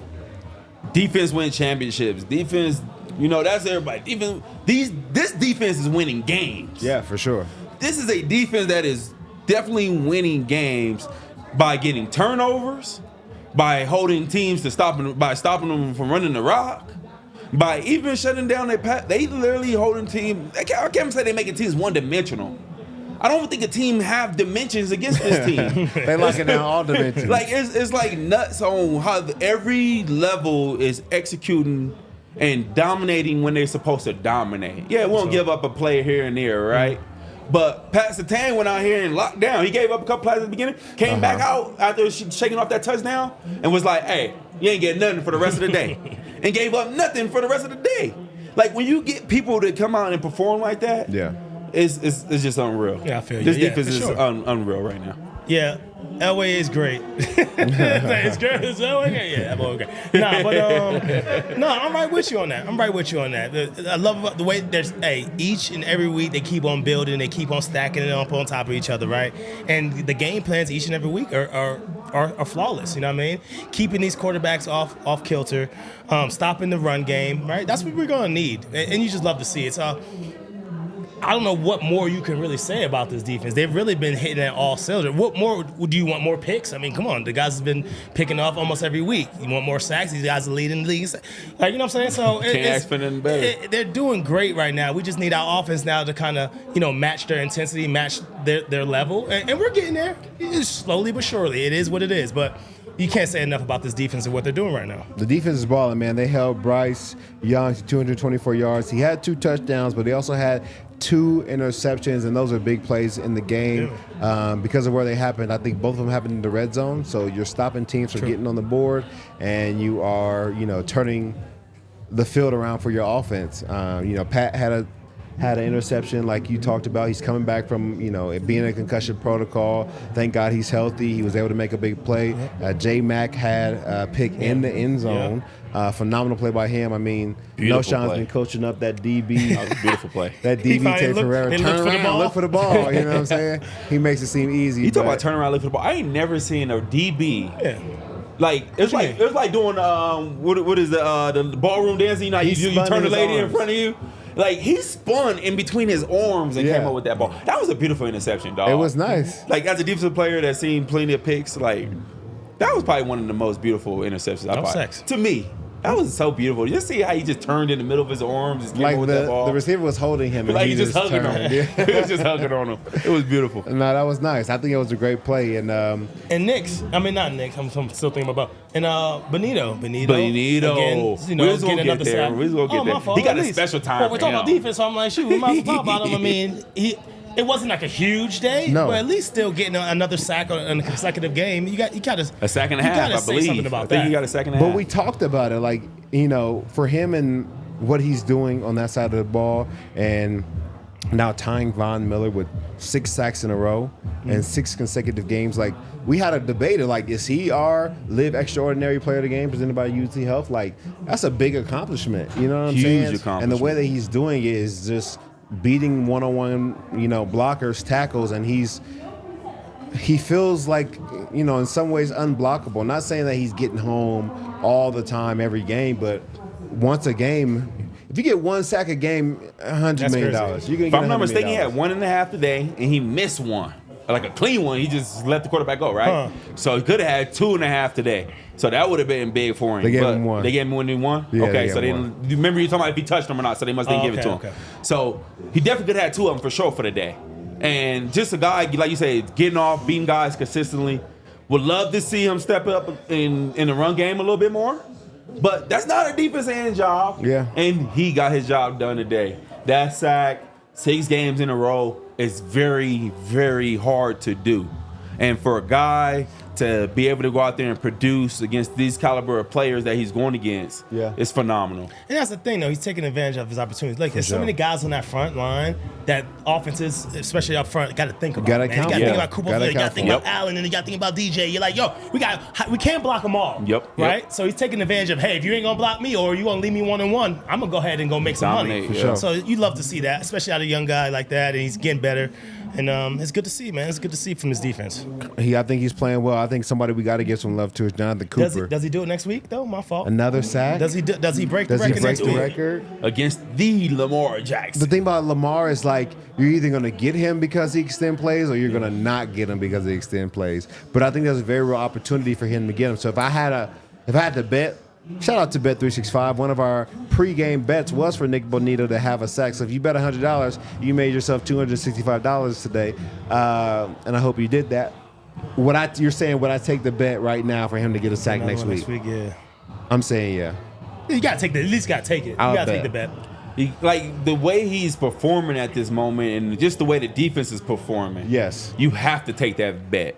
Speaker 2: defense win championships. Defense, that's everybody. This defense is winning games.
Speaker 1: Yeah, for sure.
Speaker 2: This is a defense that is definitely winning games by getting turnovers, by holding teams by stopping them from running the rock, by even shutting down their pass. They literally holding teams. I can't say they making teams one-dimensional. I don't think a team have dimensions against this team.
Speaker 1: They locking down all dimensions.
Speaker 2: Like it's like nuts on how every level is executing and dominating when they're supposed to dominate. Yeah, we won't give up a play here and there, right? But Pat Surtain went out here and locked down. He gave up a couple plays at the beginning, came back out after shaking off that touchdown, and was like, "Hey, you ain't getting nothing for the rest of the day," and gave up nothing for the rest of the day. Like when you get people to come out and perform like that, it's just unreal.
Speaker 3: Yeah, I feel you.
Speaker 2: This
Speaker 3: Yeah,
Speaker 2: defense
Speaker 3: for
Speaker 2: is
Speaker 3: sure.
Speaker 2: unreal right now.
Speaker 3: Yeah, Elway is great. It's great. It's Elway. Yeah, Elway okay. Nah, but no, I'm right with you on that. I love the way there's each and every week they keep on building, they keep on stacking it up on top of each other, right? And the game plans each and every week are flawless. You know what I mean? Keeping these quarterbacks off kilter, stopping the run game, right? That's what we're gonna need, and you just love to see it. So I don't know what more you can really say about this defense. They've really been hitting at all cylinders. What more do you want? More picks? I mean, come on. The guys have been picking off almost every week. You want more sacks? These guys are leading the league. Like, you know what I'm saying? So
Speaker 2: Can't ask for nothing better.
Speaker 3: they're doing great right now. We just need our offense now to kind of, match their intensity, match their level. And we're getting there. It's slowly but surely. It is what it is. But you can't say enough about this defense and what they're doing right now.
Speaker 1: The defense is balling, man. They held Bryce Young to 224 yards. He had 2 touchdowns, but he also had 2 interceptions, and those are big plays in the game because of where they happened. I think both of them happened in the red zone, so you're stopping teams from getting on the board, and you are, turning the field around for your offense. Pat had an interception like you talked about. He's coming back from, it being a concussion protocol. Thank God he's healthy. He was able to make a big play. J-Mac had a pick in the end zone. Phenomenal play by him. I mean, Knowshon's been coaching up that DB.
Speaker 2: That was a beautiful play.
Speaker 1: That DB takes forever. Turn around, look for the ball. You know what I'm saying? He makes it seem easy.
Speaker 2: You talk about turn around, look for the ball. I ain't never seen a DB.
Speaker 3: Yeah.
Speaker 2: Like it's like doing what is the ballroom dancing? You turn the lady in front of you. Like he spun in between his arms and came up with that ball. That was a beautiful interception, dog.
Speaker 1: It was nice.
Speaker 2: Like as a defensive player that's seen plenty of picks, like that was probably one of the most beautiful interceptions I've
Speaker 3: sex.
Speaker 2: To me. That was so beautiful. You see how he just turned in the middle of his arms, just came
Speaker 1: Like
Speaker 2: with that ball.
Speaker 1: the receiver was holding him, and
Speaker 2: Like
Speaker 1: he just
Speaker 2: hugging
Speaker 1: turned.
Speaker 2: him. He was just hugging on him. It was beautiful.
Speaker 1: No, that was nice. I think it was a great play. And
Speaker 3: Nix, not Nix. I'm still thinking about. And Benito.
Speaker 2: Again,
Speaker 3: we was
Speaker 2: gonna get there. We was gonna get there.
Speaker 3: My fault.
Speaker 2: He got a special time.
Speaker 3: Well, we're talking about defense, so I'm like, shoot, we might as well talk about him. I mean, it wasn't like a huge day,
Speaker 1: No.
Speaker 3: but at least still getting another sack in a consecutive game. You got to
Speaker 2: A sack and a half, I believe.
Speaker 3: Something about
Speaker 2: I think
Speaker 3: that.
Speaker 2: he got a second and a half.
Speaker 1: But we talked about it, like, for him and what he's doing on that side of the ball, and now tying Von Miller with 6 sacks in a row and 6 consecutive games. Like, we had a debate of, like, is he our live extraordinary player of the game presented by UCHealth? Like, that's a big accomplishment. You know what I'm saying?
Speaker 2: Huge accomplishment.
Speaker 1: And the way that he's doing it is just beating one-on-one, blockers, tackles, and he feels like, in some ways unblockable. Not saying that he's getting home all the time, every game, but once a game, if you get 1 sack a game, $100 million. You're gonna get
Speaker 2: If I'm not
Speaker 1: $100
Speaker 2: mistaken, he
Speaker 1: million.
Speaker 2: had 1.5 today, and he missed 1. Like a clean one, he just let the quarterback go, right? So he could have had 2.5 today. So that would have been big for him.
Speaker 1: They gave him 1.
Speaker 2: They gave him 1?
Speaker 1: Yeah,
Speaker 2: okay,
Speaker 1: they
Speaker 2: so
Speaker 1: gave him
Speaker 2: you remember you talking about if he touched him or not, so they must didn't give it to him.
Speaker 3: Okay.
Speaker 2: So he definitely could have had 2 of them for sure for the day. And just a guy, like you say, getting off, beating guys consistently. Would love to see him step up in the run game a little bit more. But that's not a defense end job.
Speaker 1: Yeah.
Speaker 2: And he got his job done today. That sack, 6 games in a row, is very, very hard to do. And for a guy to be able to go out there and produce against these caliber of players that he's going against, it's phenomenal.
Speaker 3: And that's the thing, though. He's taking advantage of his opportunities. Like, there's so many guys on that front line that offenses, especially up front, got to think about.
Speaker 1: Gotta
Speaker 3: man.
Speaker 1: count
Speaker 3: You got to
Speaker 1: for
Speaker 3: think
Speaker 1: it.
Speaker 3: about Cooper.
Speaker 1: Gotta
Speaker 3: You got to
Speaker 1: count
Speaker 3: think
Speaker 1: for
Speaker 3: about Allen, and you got to think about DJ. You're like, yo, we can't block them all.
Speaker 2: Yep.
Speaker 3: Right? So he's taking advantage of, hey, if you ain't going to block me or you going to leave me 1-on-1, I'm going to go ahead and go make some
Speaker 2: Dominate,
Speaker 3: money.
Speaker 2: for sure.
Speaker 3: So you love to see that, especially out of a young guy like that, and he's getting better. And it's good to see, man. It's good to see from his defense.
Speaker 1: I think he's playing well. I think somebody we got to give some love to is Jonathan Cooper.
Speaker 3: Does he do it next week, though? My fault.
Speaker 1: Another sack?
Speaker 3: Does he break the
Speaker 1: Does he
Speaker 3: record
Speaker 1: break
Speaker 3: next
Speaker 1: the
Speaker 3: week?
Speaker 1: record?
Speaker 2: Against the Lamar Jackson.
Speaker 1: The thing about Lamar is, like, you're either going to get him because he extend plays or you're going to not get him because he extend plays. But I think there's a very real opportunity for him to get him. So if I had to bet, shout out to Bet365. One of our pregame bets was for Nick Bonito to have a sack. So if you bet $100, you made yourself $265 today. And I hope you did that. You're saying, would I take the bet right now for him to get a sack next week?
Speaker 3: Yeah.
Speaker 1: I'm saying, yeah.
Speaker 3: You gotta take at least gotta take it. You
Speaker 1: I'll
Speaker 3: gotta
Speaker 1: bet.
Speaker 3: take the bet.
Speaker 2: Like the way he's performing at this moment, and just the way the defense is performing.
Speaker 1: Yes.
Speaker 2: You have to take that bet.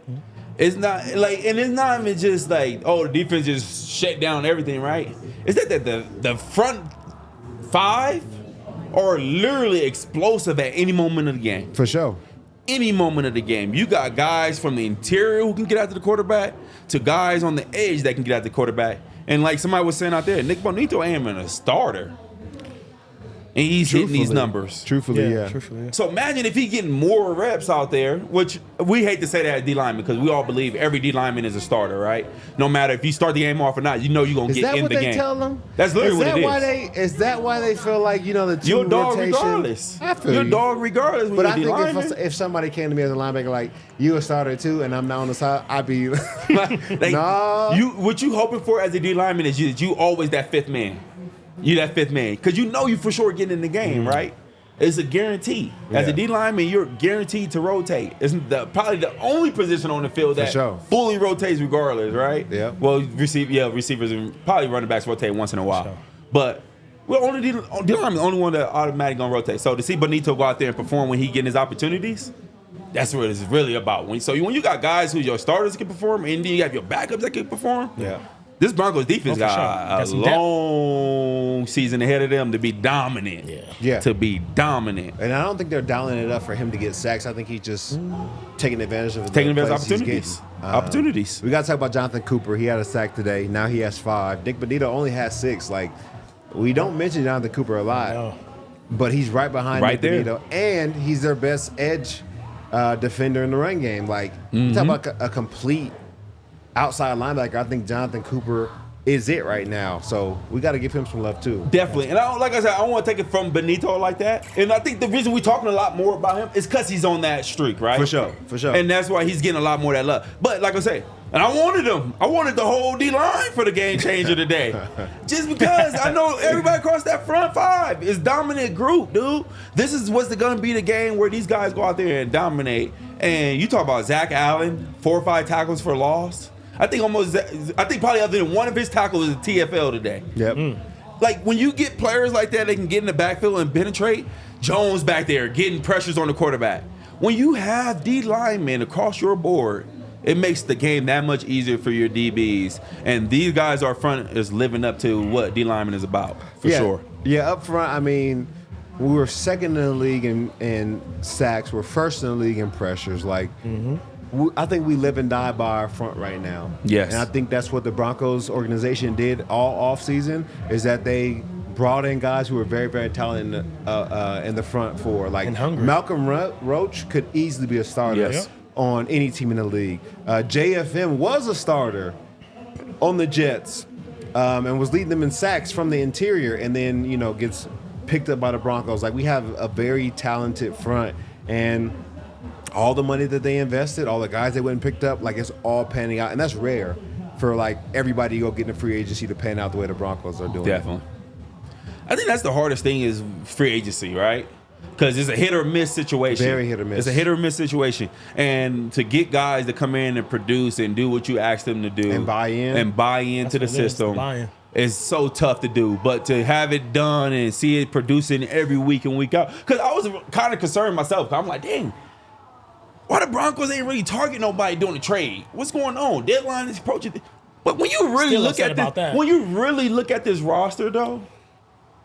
Speaker 2: It's not like, and it's not even just like, oh, the defense just shut down everything, right? It's that the front five are literally explosive at any moment of the game.
Speaker 1: For sure.
Speaker 2: Any moment of the game. You got guys from the interior who can get after the quarterback to guys on the edge that can get after the quarterback. And like somebody was saying out there, Nick Bonito ain't even a starter. And he's hitting these numbers.
Speaker 1: Truthfully, yeah.
Speaker 2: So imagine if he getting more reps out there, which we hate to say that as D lineman because we all believe every D lineman is a starter, right? No matter if you start the game off or not, you know you're going to get in the game.
Speaker 1: Is that what they tell them?
Speaker 2: That's literally what it is.
Speaker 1: Is that why they feel like, the two
Speaker 2: You're a dog
Speaker 1: rotation?
Speaker 2: regardless.
Speaker 1: I feel
Speaker 2: You're a
Speaker 1: you.
Speaker 2: dog regardless when
Speaker 1: But
Speaker 2: you're
Speaker 1: I
Speaker 2: a D
Speaker 1: think
Speaker 2: lineman.
Speaker 1: if somebody came to me as a linebacker like, you a starter too, and I'm not on the side, I'd be like, nah.
Speaker 2: What you hoping for as a D lineman is you always that fifth man. You that fifth man. Because you know you for sure getting in the game, right? It's a guarantee. As a D lineman, you're guaranteed to rotate. It's probably the only position on the field that fully rotates regardless, right?
Speaker 1: Yeah.
Speaker 2: Well, receivers and probably running backs rotate once in a while. Sure. But we're only D lineman, the only one that automatically gonna rotate. So to see Bonito go out there and perform when he getting his opportunities, that's what it's really about. When you got guys who your starters can perform, and then you have your backups that can perform.
Speaker 1: Yeah.
Speaker 2: This Broncos defense got a long season ahead of them to be dominant.
Speaker 1: Yeah.
Speaker 2: To be dominant.
Speaker 1: And I don't think they're dialing it up for him to get sacks. I think he's just taking advantage of
Speaker 2: opportunities.
Speaker 1: We got to talk about Jonathan Cooper. He had a sack today. Now he has 5. Nick Bonito only has 6. Like, we don't mention Jonathan Cooper a lot, but he's right behind Nick Bonito, and he's their best edge defender in the run game. Like, talk about a complete outside linebacker. I think Jonathan Cooper is it right now. So we got to give him some love too.
Speaker 2: Definitely. And like I said, I don't want to take it from Bonito like that. And I think the reason we're talking a lot more about him is because he's on that streak, right?
Speaker 1: For sure.
Speaker 2: And that's why he's getting a lot more of that love. But like I say, and I wanted him. I wanted the whole D-line for the game changer today. Just because I know everybody across that front five is dominant group, dude. This is what's going to be the game where these guys go out there and dominate. And you talk about Zach Allen, 4 or 5 tackles for loss. I think probably other than one of his tackles is a TFL today.
Speaker 1: Yep.
Speaker 2: Like when you get players like that, they can get in the backfield and penetrate. Jones back there getting pressures on the quarterback. When you have D linemen across your board, it makes the game that much easier for your DBs. And these guys up front is living up to what D lineman is about, for sure.
Speaker 1: Yeah, up front, I mean, we were second in the league in sacks. We're first in the league in pressures. Like, I think we live and die by our front right now.
Speaker 2: Yes.
Speaker 1: And I think that's what the Broncos organization did all offseason, is that they brought in guys who were very, very talented in the front four. Like Malcolm Roach could easily be a starter on any team in the league. JFM was a starter on the Jets and was leading them in sacks from the interior, and then, gets picked up by the Broncos. Like, we have a very talented front, and all the money that they invested, all the guys they went and picked up, like, it's all panning out. And that's rare for, like, everybody to go get in the free agency to pan out the way the Broncos are doing.
Speaker 2: Definitely. I think that's the hardest thing is free agency, right? Because it's a hit or miss situation.
Speaker 1: Very hit or miss.
Speaker 2: It's a hit or miss situation. And to get guys to come in and produce and do what you ask them to do.
Speaker 1: And buy in.
Speaker 2: And buy into the system. Is so tough to do. But to have it done and see it producing every week and week out. Because I was kind of concerned myself. I'm like, dang, why the Broncos ain't really targeting nobody doing the trade? What's going on? Deadline is approaching. But when you really look at this roster, though,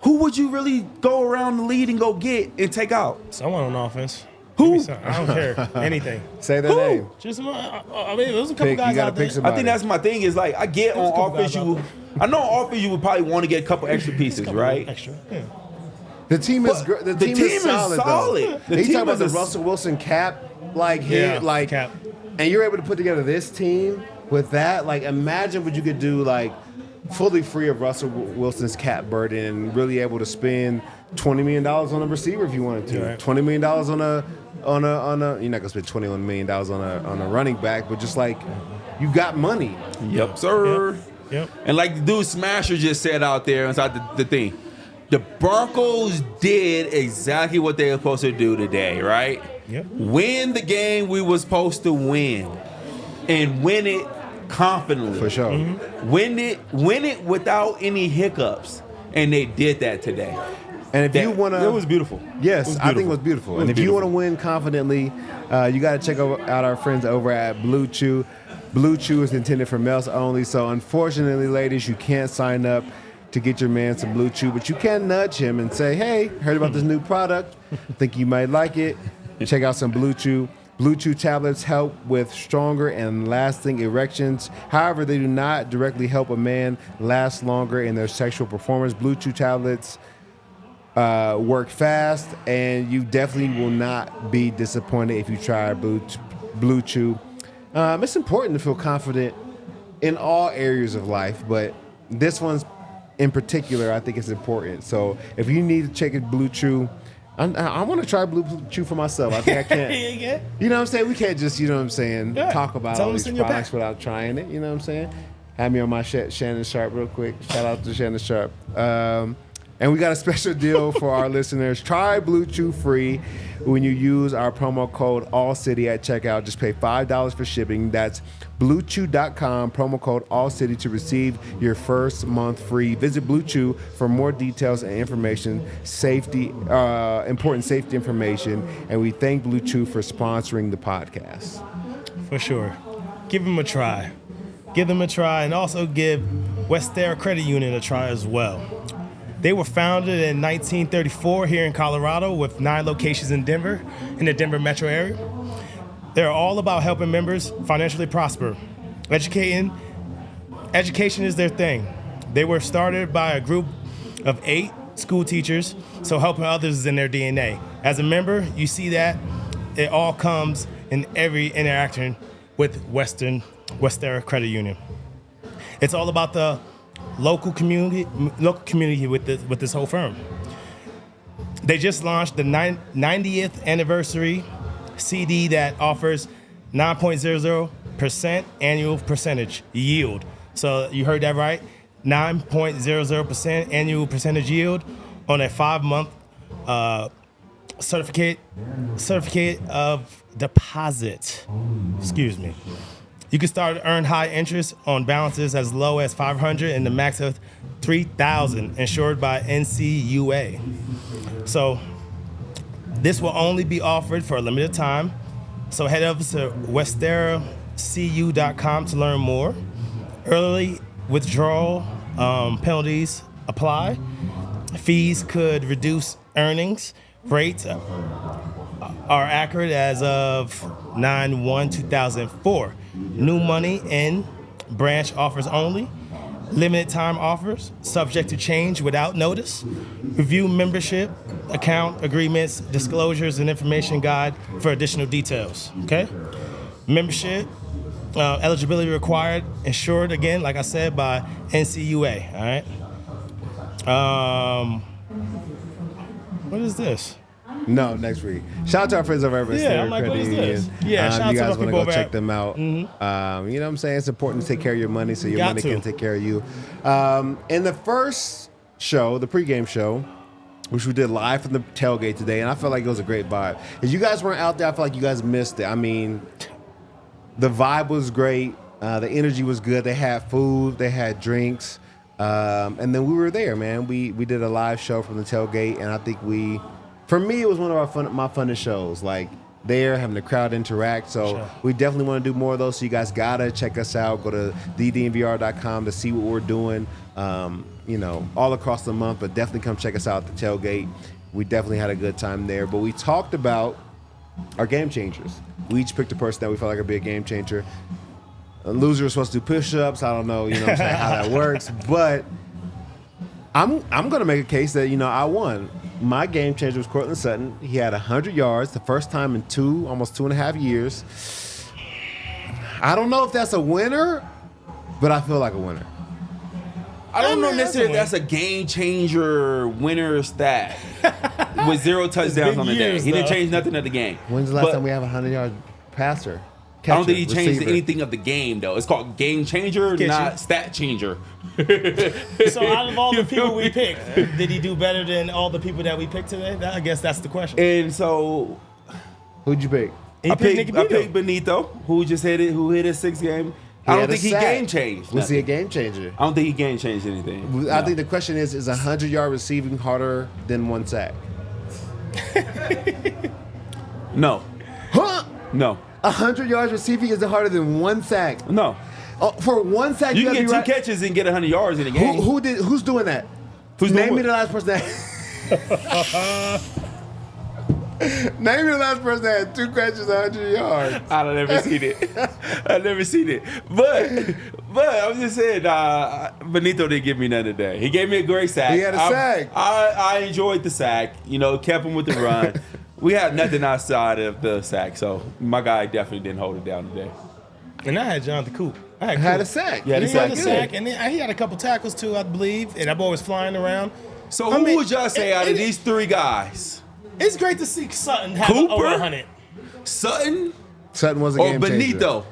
Speaker 2: who would you really go around the lead and go get and take out?
Speaker 3: Someone on offense.
Speaker 2: Who?
Speaker 3: I don't care. Anything.
Speaker 1: Say their name.
Speaker 3: Just, I mean, there's a couple guys out there.
Speaker 2: I think that's my thing is, like, I get on offense I know on offense you would probably want to get a couple extra pieces, right?
Speaker 3: Extra, yeah.
Speaker 1: The team is the team is solid.
Speaker 2: The
Speaker 1: you talk about the Russell Wilson cap, cap, and you're able to put together this team with that. Like, imagine what you could do, like, fully free of Russell Wilson's cap burden and really able to spend $20 million on a receiver if you wanted to. Right. $20 million on a you're not gonna spend $21 million on a running back, but just like, you got money.
Speaker 2: Yep, sir.
Speaker 3: Yep.
Speaker 2: And like the dude Smasher just said out there inside the thing, the Broncos did exactly what they were supposed to do today, right?
Speaker 3: Yep.
Speaker 2: Win the game we were supposed to win, and win it confidently.
Speaker 1: For sure.
Speaker 2: Win it without any hiccups, and they did that today.
Speaker 1: And if you want to,
Speaker 2: it was beautiful.
Speaker 1: Yes, I think it was beautiful. And if you want to win confidently, you got to check out our friends over at Blue Chew. Blue Chew is intended for males only. So unfortunately, ladies, you can't sign up to get your man some Blue Chew, but you can nudge him and say, hey, heard about this new product. Think you might like it. Check out some Blue Chew. Blue Chew tablets help with stronger and lasting erections. However, they do not directly help a man last longer in their sexual performance. Blue Chew tablets work fast, and you definitely will not be disappointed if you try Blue Chew. It's important to feel confident in all areas of life, but this one's in particular, I think it's important. So if you need to check it, Blue Chew, I want to try Blue Chew for myself. I think I can't.
Speaker 3: Yeah.
Speaker 1: You know what I'm saying? We can't just, you know what I'm saying, talk about
Speaker 3: Tell
Speaker 1: all
Speaker 3: us
Speaker 1: these
Speaker 3: in your
Speaker 1: products
Speaker 3: pack.
Speaker 1: without trying it. You know what I'm saying? Have me on my Shannon Sharp real quick. Shout out to Shannon Sharp. And we got a special deal for our listeners. Try Blue Chew free when you use our promo code ALLCITY at checkout. Just pay $5 for shipping. That's BlueChew.com, promo code ALLCITY to receive your first month free. Visit Blue Chew for more details and information, important safety information. And we thank Blue Chew for sponsoring the podcast.
Speaker 3: For sure. Give them a try. Give them a try, and also give Westera Credit Union a try as well. They were founded in 1934 here in Colorado with 9 locations in Denver, in the Denver metro area. They're all about helping members financially prosper. Education is their thing. They were started by a group of 8 school teachers, so helping others is in their DNA. As a member, you see that it all comes in every interaction with Westera Credit Union. It's all about the local community with this whole firm. They just launched the 90th anniversary CD that offers 9.00% annual percentage yield. So you heard that right, 9.00% annual percentage yield on a 5-month certificate of deposit. Excuse me. You can start to earn high interest on balances as low as $500 and the max of $3,000, insured by NCUA. So this will only be offered for a limited time. So head over to westeracu.com to learn more. Early withdrawal penalties apply. Fees could reduce earnings. Rates are accurate as of 9/1/2004. New money in branch offers only. Limited time offers, subject to change without notice. Review membership, account agreements, disclosures, and information guide for additional details. Okay? Membership, eligibility required, insured again, like I said, by NCUA. All right? What is this?
Speaker 1: No, next week. Shout out to our friends over at
Speaker 3: Yeah, I'm like, what is this? Yeah, shout out
Speaker 1: you
Speaker 3: to
Speaker 1: guys
Speaker 3: my
Speaker 1: want to
Speaker 3: people
Speaker 1: go
Speaker 3: over
Speaker 1: check
Speaker 3: at-
Speaker 1: them out. You know what I'm saying? It's important to take care of your money so your
Speaker 3: Got
Speaker 1: money
Speaker 3: to.
Speaker 1: can take care of you. In the first show, the pregame show, which we did live from the tailgate today, and I felt like it was a great vibe. If you guys weren't out there, I feel like you guys missed it. I mean, the vibe was great. The energy was good. They had food. They had drinks. And then we were there, man. We did a live show from the tailgate, and I think for me, it was one of my funnest shows. Like, there, having the crowd interact. So
Speaker 3: Sure.
Speaker 1: we definitely want to do more of those. So you guys got to check us out. Go to DNVR.com to see what we're doing, all across the month. But definitely come check us out at the tailgate. We definitely had a good time there. But we talked about our game changers. We each picked a person that we felt like would be a game changer. A loser was supposed to do push-ups. I don't know, what I'm saying, how that works. But I'm going to make a case that, I won. My game changer was Courtland Sutton. He had 100 yards, the first time in almost 2.5 years. I don't know if that's a winner, but I feel like a winner.
Speaker 2: I don't know
Speaker 3: that's
Speaker 2: necessarily
Speaker 3: a
Speaker 2: that's a game changer winner stat with 0 touchdowns
Speaker 3: been
Speaker 2: on the day.
Speaker 3: years,
Speaker 2: He didn't
Speaker 3: though.
Speaker 2: change nothing of the game.
Speaker 1: When's the last
Speaker 2: But
Speaker 1: time we have a 100-yard passer?
Speaker 2: I don't think he
Speaker 1: Catcher,
Speaker 2: changed
Speaker 1: receiver.
Speaker 2: anything of the game, though. It's called game changer,
Speaker 3: Get
Speaker 2: not
Speaker 3: you.
Speaker 2: stat changer.
Speaker 3: So out of all the
Speaker 2: You feel
Speaker 3: people we
Speaker 2: me?
Speaker 3: picked, did he do better than all the people that we picked today? I guess that's the question.
Speaker 2: And so
Speaker 1: Who'd you pick?
Speaker 3: He
Speaker 2: I
Speaker 3: picked Nicky
Speaker 2: picked
Speaker 3: Benito.
Speaker 2: Benito, who just hit his 6th game. I don't
Speaker 1: had a
Speaker 2: think he
Speaker 1: sack.
Speaker 2: game changed.
Speaker 1: Was he a
Speaker 2: nothing.
Speaker 1: game changer?
Speaker 2: I don't think he game changed anything.
Speaker 1: I
Speaker 2: No.
Speaker 1: think the question is 100-yard receiving harder than one sack?
Speaker 2: No.
Speaker 1: Huh?
Speaker 2: No.
Speaker 1: 100 yards receiving is harder than one sack.
Speaker 2: No.
Speaker 1: Oh, for one sack,
Speaker 2: You can
Speaker 1: gotta
Speaker 2: get
Speaker 1: be
Speaker 2: two
Speaker 1: right.
Speaker 2: catches and get 100 yards in a game.
Speaker 1: Who's doing that?
Speaker 2: Who's
Speaker 1: Name
Speaker 2: doing
Speaker 1: me
Speaker 2: what?
Speaker 1: the last person that. Name me the last person that had 2 catches, 100 yards.
Speaker 2: I've never seen it. I've never seen it. But I'm just saying, Benito didn't give me none today. He gave me a great sack.
Speaker 1: He had a sack.
Speaker 2: I enjoyed the sack. You know, kept him with the run. We had nothing outside of the sack, so my guy definitely didn't hold it down today.
Speaker 3: And I had Jonathan Coop. I
Speaker 1: Had
Speaker 3: Coop.
Speaker 1: a sack.
Speaker 2: Yeah,
Speaker 3: He
Speaker 2: the
Speaker 3: had a
Speaker 2: sack.
Speaker 3: sack, and then he had a couple tackles too, I believe. And that boy was flying around.
Speaker 2: So
Speaker 3: I
Speaker 2: who
Speaker 3: mean,
Speaker 2: would y'all say out of these 3 guys?
Speaker 3: It's great to see Sutton have
Speaker 2: Cooper?
Speaker 3: over 100.
Speaker 2: Sutton
Speaker 1: Sutton was a
Speaker 2: or
Speaker 1: game changer.
Speaker 2: Benito?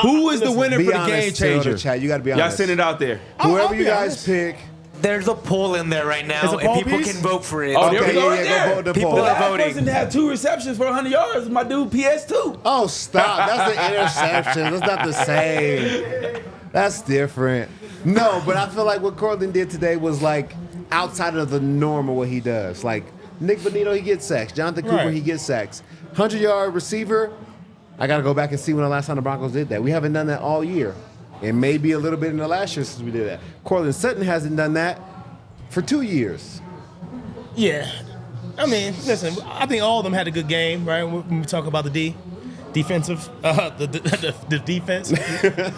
Speaker 2: Who was the
Speaker 3: listen,
Speaker 2: winner
Speaker 1: Be
Speaker 2: for the
Speaker 1: honest,
Speaker 2: game
Speaker 1: still,
Speaker 2: changer?
Speaker 1: the chat. You got to be
Speaker 2: Y'all
Speaker 1: honest.
Speaker 2: send it out there.
Speaker 1: Whoever
Speaker 3: I'll
Speaker 1: you
Speaker 3: be
Speaker 1: guys
Speaker 3: honest.
Speaker 1: pick.
Speaker 5: There's a poll in there right now,
Speaker 3: There's a
Speaker 5: and
Speaker 3: poll
Speaker 5: people
Speaker 3: piece?
Speaker 5: can vote for it.
Speaker 2: Oh, there
Speaker 1: Okay,
Speaker 2: we go right
Speaker 1: go
Speaker 2: there.
Speaker 1: vote the
Speaker 5: People
Speaker 1: poll.
Speaker 5: are
Speaker 2: That
Speaker 5: voting.
Speaker 2: person had 2 receptions for 100 yards. My dude PS2.
Speaker 1: Oh, stop. That's the interception. That's not the same. That's different. No, but I feel like what Courtland did today was like outside of the norm of what he does. Like Nick Benito, he gets sacks. Jonathan Cooper,
Speaker 3: Right.
Speaker 1: he gets sacks. 100-yard receiver, I got to go back and see when the last time the Broncos did that. We haven't done that all year. And maybe a little bit in the last year since we did that. Courtland Sutton hasn't done that for 2 years.
Speaker 3: Yeah. I mean, listen, I think all of them had a good game, right? When we talk about the defensive, the defense.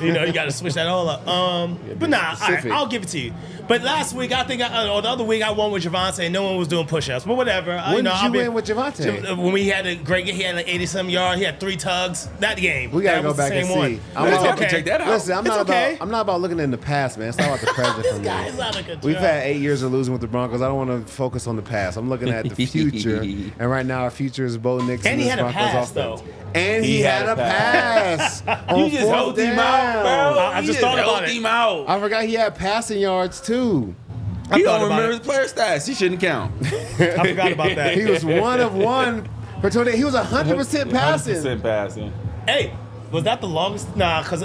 Speaker 3: You know, you got to switch that all up. But nah, all right,
Speaker 1: specific.
Speaker 3: I'll give it to you. But last week, I think, or the other week, I won with Javante, and no one was doing push-ups. But whatever.
Speaker 1: When did you win with Javante?
Speaker 3: When we had a great game, he had like 80-some yards. He had 3 tugs. That game.
Speaker 1: We gotta
Speaker 3: That
Speaker 1: go
Speaker 3: was the
Speaker 1: back and
Speaker 3: same
Speaker 1: see.
Speaker 3: one.
Speaker 1: I'm
Speaker 3: But it's
Speaker 1: gonna
Speaker 3: okay.
Speaker 2: check that out.
Speaker 1: Listen,
Speaker 3: It's okay.
Speaker 1: I'm not about looking in the past, man. It's not about the present for me.
Speaker 3: Guys out of control.
Speaker 1: We've had 8 years of losing with the Broncos. I don't want to focus on the past. I'm looking at the future, and right now our future is Bo Nix
Speaker 3: And he
Speaker 1: this
Speaker 3: had a
Speaker 1: Broncos
Speaker 3: pass,
Speaker 1: offense.
Speaker 3: though.
Speaker 1: And he had a pass. on
Speaker 2: You just
Speaker 1: 4th
Speaker 2: helped him out,
Speaker 1: down.
Speaker 2: bro.
Speaker 3: I
Speaker 2: You
Speaker 3: just thought about
Speaker 2: helped
Speaker 3: it.
Speaker 2: him out.
Speaker 1: I forgot he had passing yards too.
Speaker 2: He
Speaker 3: thought
Speaker 2: don't
Speaker 3: about
Speaker 2: remember
Speaker 3: it.
Speaker 2: his player stats. He shouldn't count.
Speaker 3: I forgot about that.
Speaker 1: He was 1 of 1 for 20. He was 100% passing.
Speaker 2: 100% passing.
Speaker 3: Hey, was that the longest? Nah, because